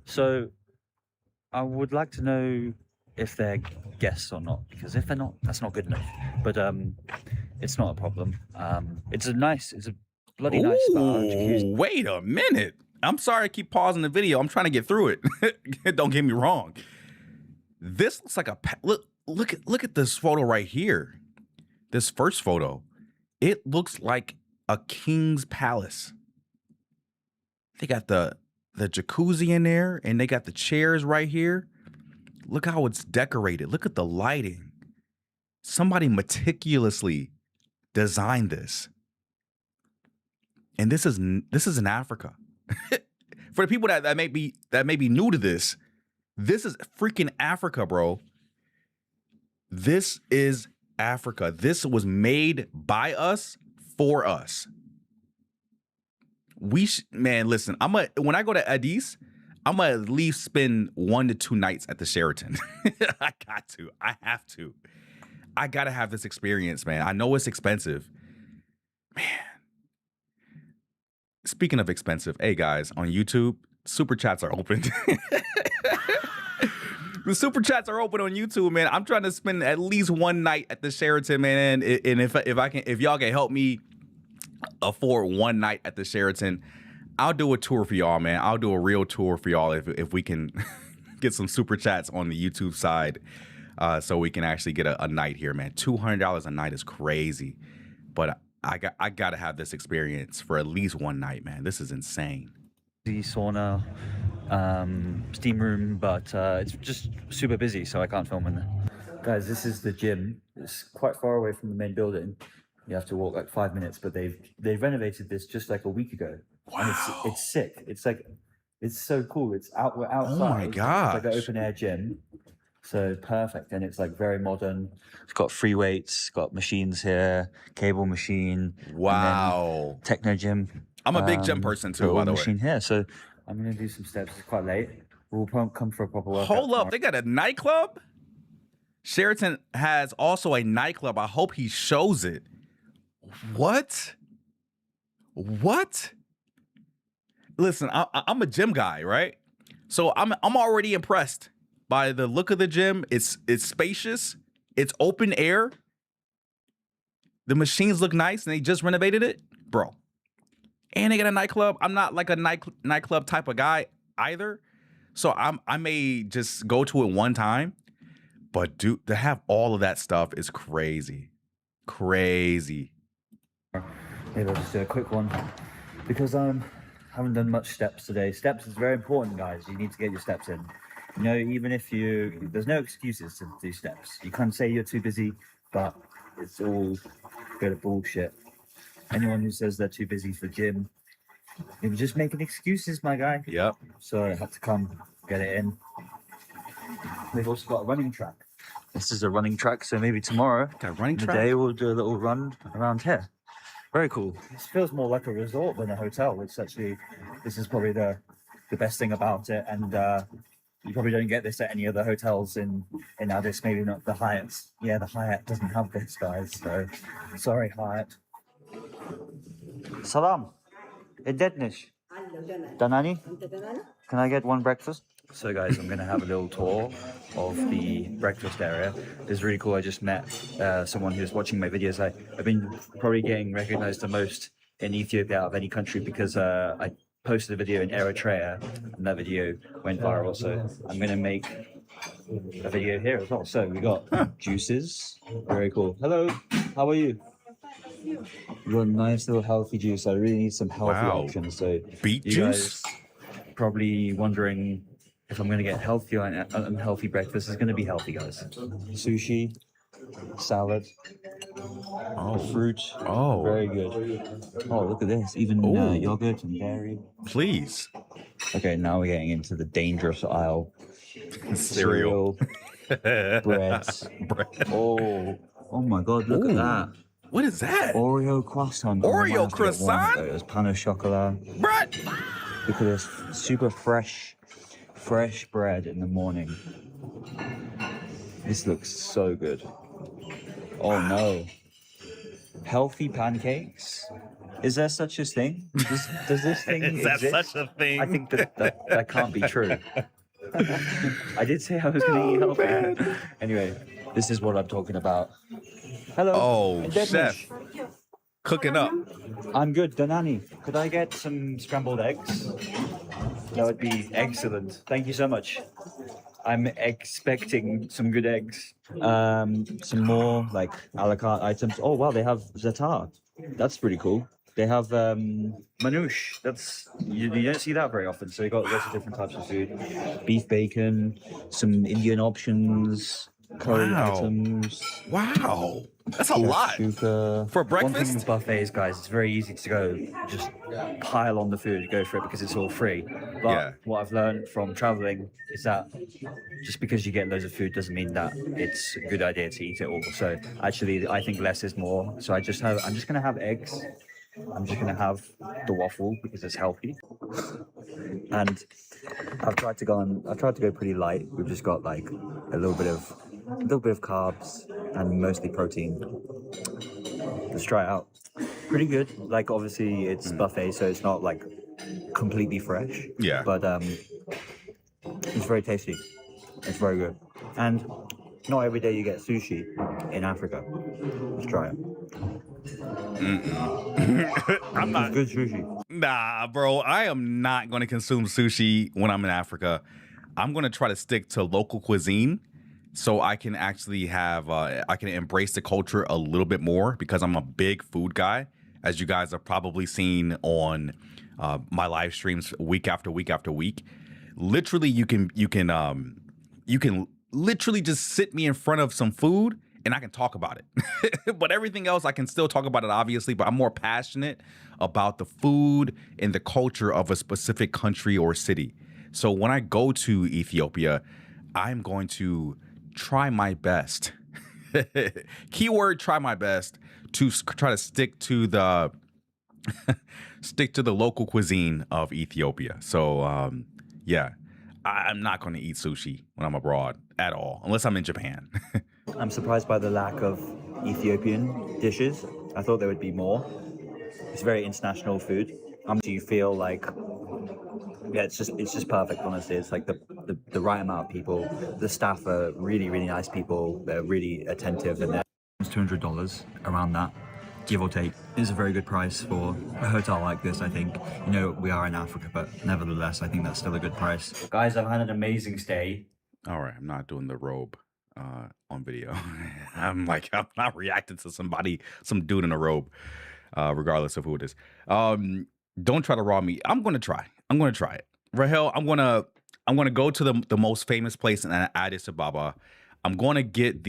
So I would like to know if they're guests or not, because if they're not, that's not good enough. But it's not a problem. It's a bloody nice spa. Ooh, wait a minute. I'm sorry I keep pausing the video. I'm trying to get through it. Don't get me wrong. This looks like look at this photo right here. This first photo. It looks like a king's palace. They got the jacuzzi in there, and they got the chairs right here. Look how it's decorated. Look at the lighting. Somebody meticulously designed this. And this is in Africa. For the people that may be new to this is freaking Africa, bro. This is Africa. This was made by us for us. Man, listen, when I go to Addis, I'm gonna at least spend 1 to 2 nights at the Sheraton. I have to. I gotta have this experience, man. I know it's expensive. Man. Speaking of expensive, hey guys, on YouTube, super chats are open. The super chats are open on YouTube, man. I'm trying to spend at least 1 night at the Sheraton, man. And if y'all can help me afford 1 night at the Sheraton, I'll do a tour for y'all, man. I'll do a real tour for y'all if we can get some super chats on the YouTube side, so we can actually get a night here, man. $200 a night is crazy, but I gotta have this experience for at least 1 night, man. This is insane. The sauna, steam room, but it's just super busy, so I can't film in there. Guys, this is the gym. It's quite far away from the main building. You have to walk like 5 minutes, but they've renovated this just like a week ago. Wow. And it's sick. It's so cool. We're outside. Oh my gosh. It's like an open air gym. So perfect. And it's like very modern. It's got free weights, got machines here, cable machine. Wow. Techno gym. I'm a big gym person too, by the way. Machine here. So I'm going to do some steps. It's quite late. We'll come for a proper workout. Hold up. tomorrow. They got a nightclub? Sheraton has also a nightclub. I hope he shows it. What? Listen, I'm a gym guy, right? So I'm already impressed by the look of the gym. It's spacious. It's open air. The machines look nice, and they just renovated it, bro. And they got a nightclub. I'm not like a nightclub type of guy either, so I may just go to it one time. But dude, to have all of that stuff is crazy. Maybe I'll just do a quick one because I haven't done much steps today. Steps is very important, guys. You need to get your steps in. You know, even if there's no excuses to do steps. You can't say you're too busy, but it's all a bit of bullshit. Anyone who says they're too busy for gym, you're just making excuses, my guy. Yep. So I had to come get it in. They've also got a running track. This is a running track, so maybe tomorrow, Got a running track? today we'll do a little run around here. Very cool. This feels more like a resort than a hotel. This is probably the best thing about it, and you probably don't get this at any other hotels in Addis. Maybe not the Hyatts. Yeah, the Hyatt doesn't have this, guys. So sorry, Hyatt. Salam. Edetnish. Danani. Can I get one breakfast? So guys, I'm going to have a little tour of the breakfast area. It's really cool. I just met someone who's watching my videos. I've been probably getting recognized the most in Ethiopia out of any country because I posted a video in Eritrea and that video went viral. So I'm going to make a video here as well. So we got juices. Very cool. Hello, how are you? We got a nice little healthy juice. I really need some healthy options. So beet you juice? Guys probably wondering if I'm going to get healthy or unhealthy breakfast. It's going to be healthy, guys. Sushi, salad, fruit. Oh. Very good. Oh, look at this. Even yogurt and dairy. Please. Okay, now we're getting into the dangerous aisle. Cereal. Breads. Oh my God, look at that. What is that? Oreo croissant. Oreo croissant? There's pan au chocolat. Bread. Look at this. Super fresh bread in the morning. This looks so good. Oh no. Healthy pancakes? Is there such a thing? Does this thing Is that exist? such a thing? I think that can't be true. I did say I was going to eat healthy. Anyway, this is what I'm talking about. Hello. Oh, chef. Cooking up. I'm good, Danani. Could I get some scrambled eggs? That would be excellent. Thank you so much. I'm expecting some good eggs. Some more like a la carte items. Oh wow, they have za'atar. That's pretty cool. They have manouche. That's you don't see that very often. So you got lots of different types of food. Beef bacon, some Indian options, curry items. Wow. That's a lot. For breakfast? One thing with buffets, guys, it's very easy to go just pile on the food, go for it because it's all free. But what I've learned from traveling is that just because you get loads of food doesn't mean that it's a good idea to eat it all. So actually, I think less is more. So I'm just going to have eggs I'm just gonna have the waffle because it's healthy. And I've tried to go pretty light. We've just got like a little bit of carbs and mostly protein. Let's try it out. Pretty good. Like obviously it's buffet, so it's not like completely fresh. Yeah. But it's very tasty. It's very good. And not every day you get sushi in Africa. Let's try it. I'm not good sushi. Nah, bro. I am not going to consume sushi when I'm in Africa. I'm going to try to stick to local cuisine so I can actually have I can embrace the culture a little bit more because I'm a big food guy, as you guys have probably seen on my live streams week after week after week. Literally, you can literally just sit me in front of some food and I can talk about it. But everything else, I can still talk about it, obviously, but I'm more passionate about the food and the culture of a specific country or city. So when I go to Ethiopia, I'm going to try my best. Keyword, try my best to try to stick to the local cuisine of Ethiopia. So yeah, I'm not going to eat sushi when I'm abroad at all, unless I'm in Japan. I'm surprised by the lack of Ethiopian dishes. I thought there would be more. It's very international food. Do you feel like, yeah, it's just perfect, honestly. It's like the right amount of people. The staff are really, really nice people. They're really attentive, and it's $200 around that, give or take. Is a very good price for a hotel like this, I think. You know, we are in Africa, but nevertheless, I think that's still a good price. Guys, I've had an amazing stay. All right, I'm not doing the robe on video. I'm not reacting to some dude in a robe, regardless of who it is. Don't try to raw meat. I'm gonna try it. Rahel, I'm gonna go to the most famous place in Addis Ababa. I'm gonna get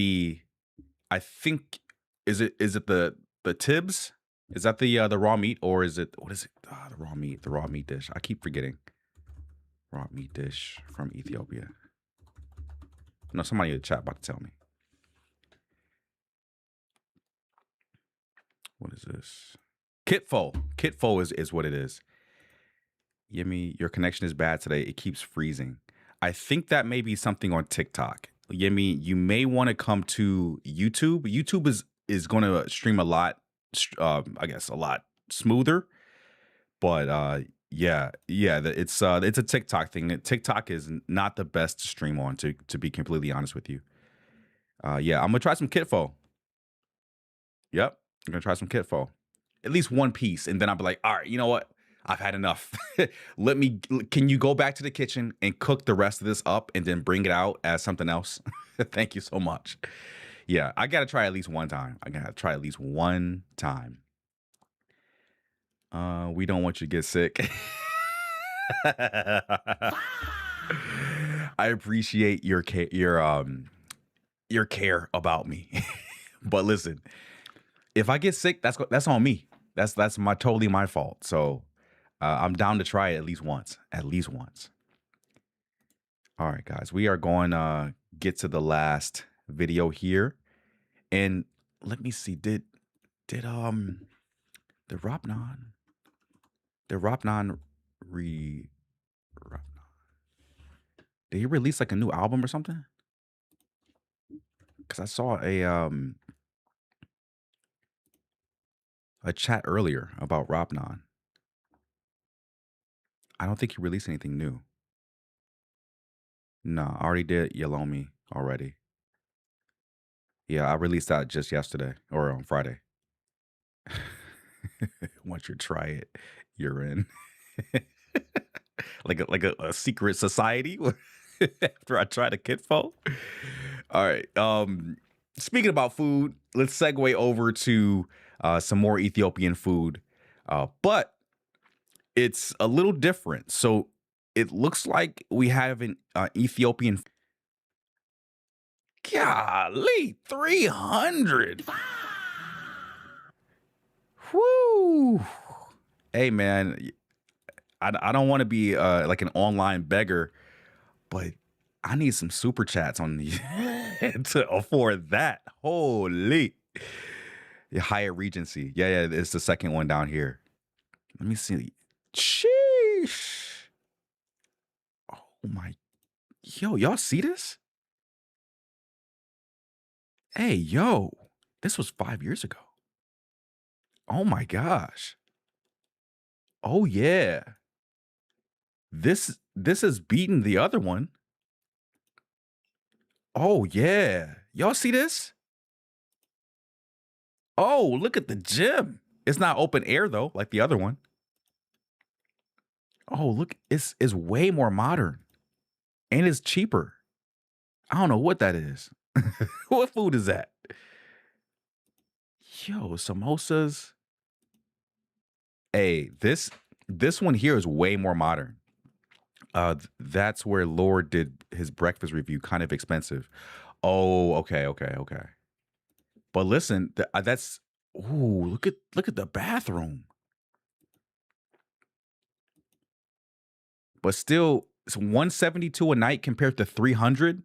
I think is it the Tibbs? Is that the raw meat, or is it what is it? The raw meat dish. I keep forgetting. Raw meat dish from Ethiopia. No, somebody in the chat about to tell me. What is this? Kitfo. Kitfo is what it is. Yemi, your connection is bad today. It keeps freezing. I think that may be something on TikTok. Yemi, you may want to come to YouTube. YouTube is going to stream a lot, I guess, a lot smoother. But yeah, it's a TikTok thing. TikTok is not the best to stream on, to be completely honest with you. Yeah, I'm gonna try some Kitfo. Yep, I'm gonna try some Kitfo. At least one piece, and then I'll be like, all right, you know what? I've had enough. Can you go back to the kitchen and cook the rest of this up and then bring it out as something else? Thank you so much. Yeah, I gotta try at least one time. We don't want you to get sick. I appreciate your care about me. But listen, if I get sick, that's on me. That's totally my fault. So I'm down to try it at least once. All right, guys, we are going to get to the last video here, and let me see. Did Rapnan did he release like a new album or something? Because I saw a chat earlier about Rapnan. I don't think he released anything new. No, I already did Yalomi already. Yeah, I released that just yesterday or on Friday. Once you try it, you're in. like a secret society after I try the Kitfo. All right. Speaking about food, let's segue over to some more Ethiopian food. But it's a little different. So it looks like we have an Ethiopian. Golly, 300. Whoo. Hey, man, I don't want to be like an online beggar, but I need some super chats on the to afford that. Holy. The Hyatt Regency. Yeah, it's the second one down here. Let me see. Sheesh. Oh my. Yo, y'all see this? Hey, yo. This was 5 years ago. Oh my gosh. Oh yeah. This has beaten the other one. Oh yeah. Y'all see this? Oh, look at the gym. It's not open air though, like the other one. Oh, look, it's way more modern. And it's cheaper. I don't know what that is. What food is that? Yo, samosas. Hey, this one here is way more modern. That's where Lord did his breakfast review, kind of expensive. Oh, okay. But listen, that's ooh, look at the bathroom. But still, it's 172 a night compared to 300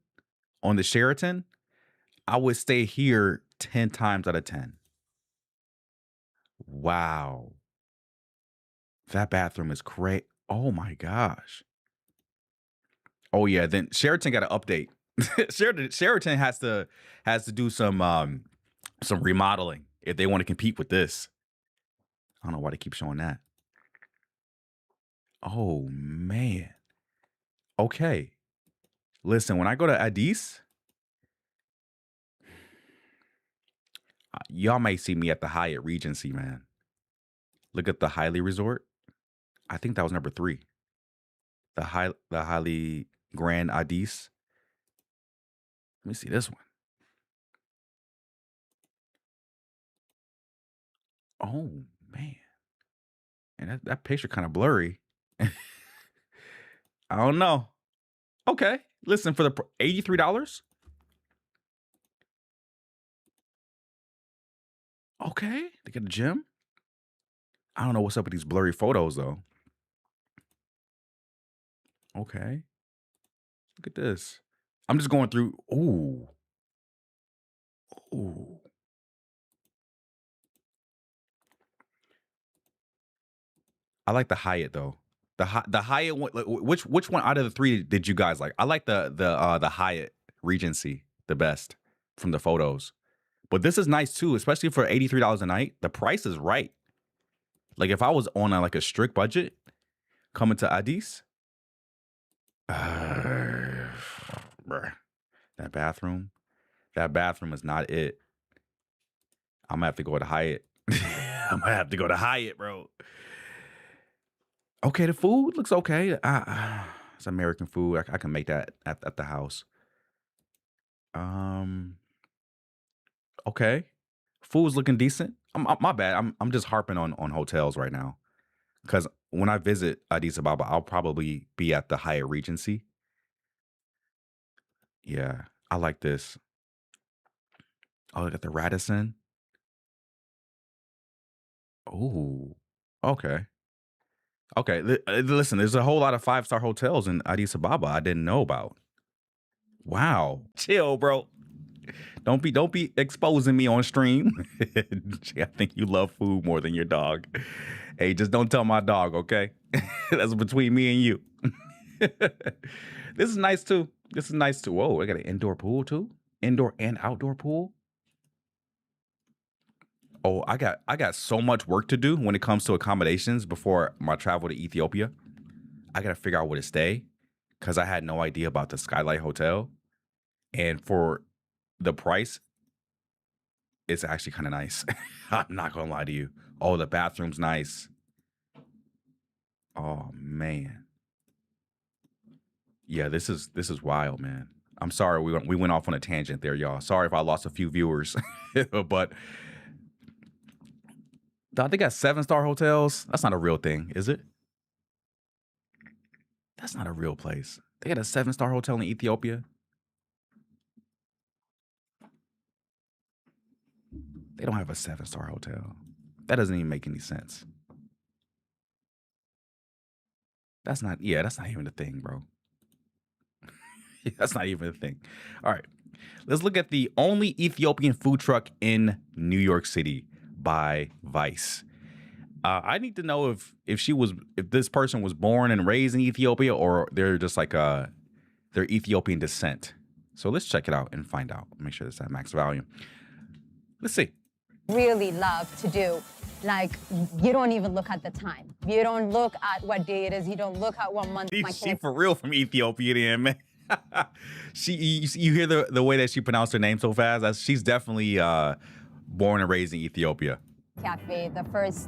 on the Sheraton. I would stay here 10 times out of 10. Wow. That bathroom is great. Oh my gosh. Oh yeah, then Sheraton got to update. Sheraton has to do some remodeling if they want to compete with this. I don't know why they keep showing that. Oh man. Okay. Listen, when I go to Addis, y'all may see me at the Hyatt Regency, man. Look at the Highly Resort. I think that was number 3. The Highly Grand Addis. Let me see this one. Oh man. And that picture kind of blurry. I don't know. Okay. Listen, for the $83. Okay. They got a gym. I don't know what's up with these blurry photos though. Okay. Look at this. I'm just going through. Ooh. Ooh. I like the Hyatt though. The Hyatt one. Which one out of the 3 did you guys like? I like the Hyatt Regency the best from the photos. But this is nice too, especially for $83 a night. The price is right. Like if I was on a strict budget coming to Addis, bruh, that bathroom is not it. I'm gonna have to go to Hyatt. I'm gonna have to go to Hyatt, bro. Okay, the food looks okay. It's American food. I can make that at the house. Um, okay. Food's looking decent. My bad. I'm just harping on hotels right now. Because when I visit Addis Ababa, I'll probably be at the Hyatt Regency. Yeah, I like this. Oh, look at the Radisson. Oh, okay. Okay. Listen, there's a whole lot of 5-star hotels in Addis Ababa I didn't know about. Wow. Chill, bro. Don't be exposing me on stream. I think you love food more than your dog. Hey, just don't tell my dog, okay? That's between me and you. This is nice too. Whoa, I got an indoor pool too? Indoor and outdoor pool? Oh, I got so much work to do when it comes to accommodations before my travel to Ethiopia. I gotta figure out where to stay because I had no idea about the Skylight Hotel. And for the price, it's actually kind of nice. I'm not gonna lie to you. Oh, the bathroom's nice. Oh man. Yeah, this is wild, man. I'm sorry we went off on a tangent there, y'all. Sorry if I lost a few viewers, but they got 7-star hotels. That's not a real thing, is it? That's not a real place. They got a 7-star hotel in Ethiopia. They don't have a 7-star hotel. That doesn't even make any sense. That's not even a thing, bro. That's not even a thing. All right. Let's look at the only Ethiopian food truck in New York City. by Vice. I need to know if this person was born and raised in Ethiopia, or they're just like they're Ethiopian descent. So let's check it out and find out. Make sure it's at max volume. Let's see. Really love to do. Like, you don't even look at the time. You don't look at what day it is. You don't look at what month. She for real from Ethiopia, then, man. You hear the way that she pronounced her name so fast? She's definitely born and raised in Ethiopia. Cafe, the first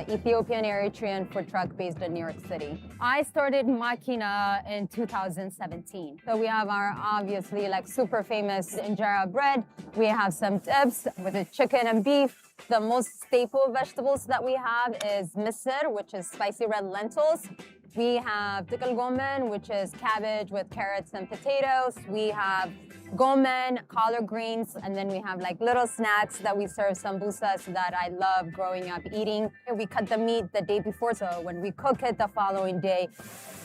Ethiopian Eritrean food truck based in New York City. I started Makina in 2017. So we have our obviously like super famous injera bread. We have some dips with the chicken and beef. The most staple vegetables that we have is misir, which is spicy red lentils. We have tikal gomen, which is cabbage with carrots and potatoes. We have gomen, collard greens, and then we have like little snacks that we serve, sambusas, that I love growing up eating. We cut the meat the day before, so when we cook it the following day,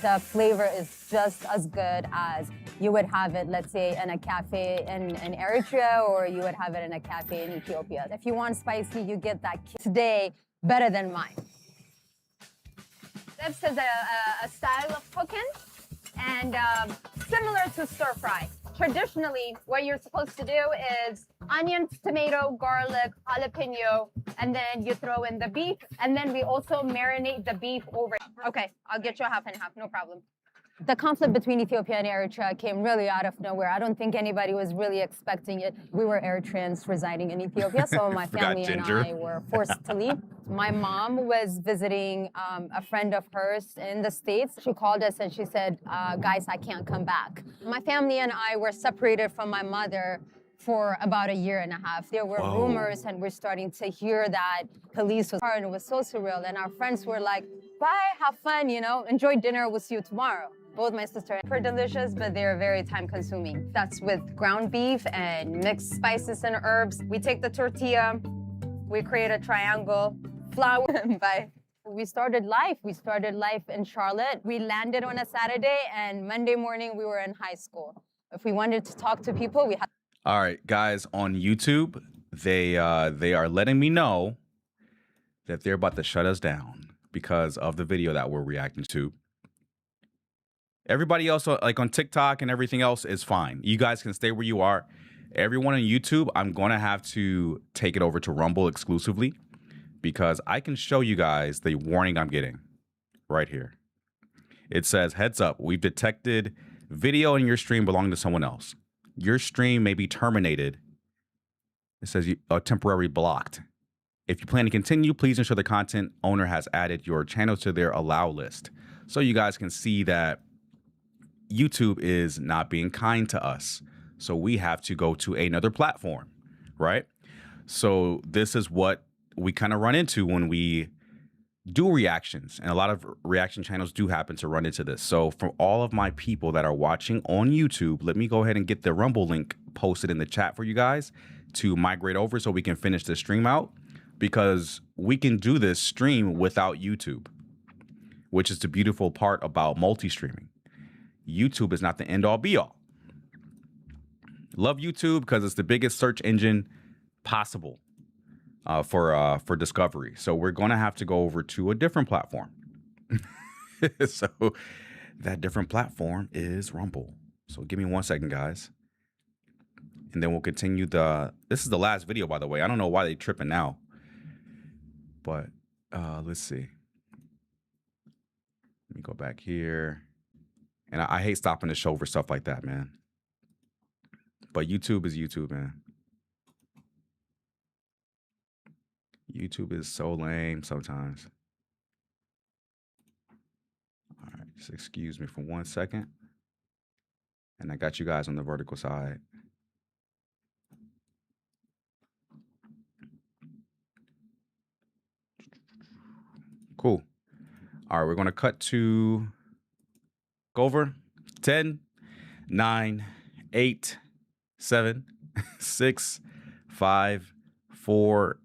the flavor is just as good as you would have it, let's say, in a cafe in Eritrea, or you would have it in a cafe in Ethiopia. If you want spicy, you get that today better than mine. This is a style of cooking and similar to stir fry. Traditionally, what you're supposed to do is onions, tomato, garlic, jalapeno, and then you throw in the beef, and then we also marinate the beef over. Okay, I'll get you a half and half, no problem. The conflict between Ethiopia and Eritrea came really out of nowhere. I don't think anybody was really expecting it. We were Eritreans residing in Ethiopia, so my family and I were forced to leave. My mom was visiting a friend of hers in the States. She called us and she said, guys, I can't come back. My family and I were separated from my mother for about a year and a half. There were rumors, and we're starting to hear that police was, and it was so surreal. And our friends were like, bye, have fun, you know, enjoy dinner, we'll see you tomorrow. Both my sisters are delicious, but they're very time consuming. That's with ground beef and mixed spices and herbs. We take the tortilla, we create a triangle, flour, bye. We started life in Charlotte. We landed on a Saturday, and Monday morning we were in high school. If we wanted to talk to people, we had. All right, guys, on YouTube, they are letting me know that they're about to shut us down because of the video that we're reacting to. Everybody else, like on TikTok and everything else, is fine. You guys can stay where you are. Everyone on YouTube, I'm going to have to take it over to Rumble exclusively because I can show you guys the warning I'm getting right here. It says, heads up, we've detected video in your stream belonging to someone else. Your stream may be terminated. It says temporarily blocked. If you plan to continue, please ensure the content owner has added your channel to their allow list. So you guys can see that YouTube is not being kind to us. So we have to go to another platform, right? So this is what we kind of run into when we do reactions. And a lot of reaction channels do happen to run into this. So for all of my people that are watching on YouTube, let me go ahead and get the Rumble link posted in the chat for you guys to migrate over so we can finish the stream out, because we can do this stream without YouTube, which is the beautiful part about multi-streaming. YouTube is not the end all be all. Love YouTube because it's the biggest search engine possible for discovery. So we're going to have to go over to a different platform. So that different platform is Rumble. So give me 1 second, guys. And then we'll continue this is the last video, by the way. I don't know why they tripping now. But let's see. Let me go back here. And I hate stopping the show for stuff like that, man. But YouTube is YouTube, man. YouTube is so lame sometimes. All right, just excuse me for 1 second. And I got you guys on the vertical side. Cool. All right, we're going to cut to go over 10, 9, 8, 7, 6, 5, 4,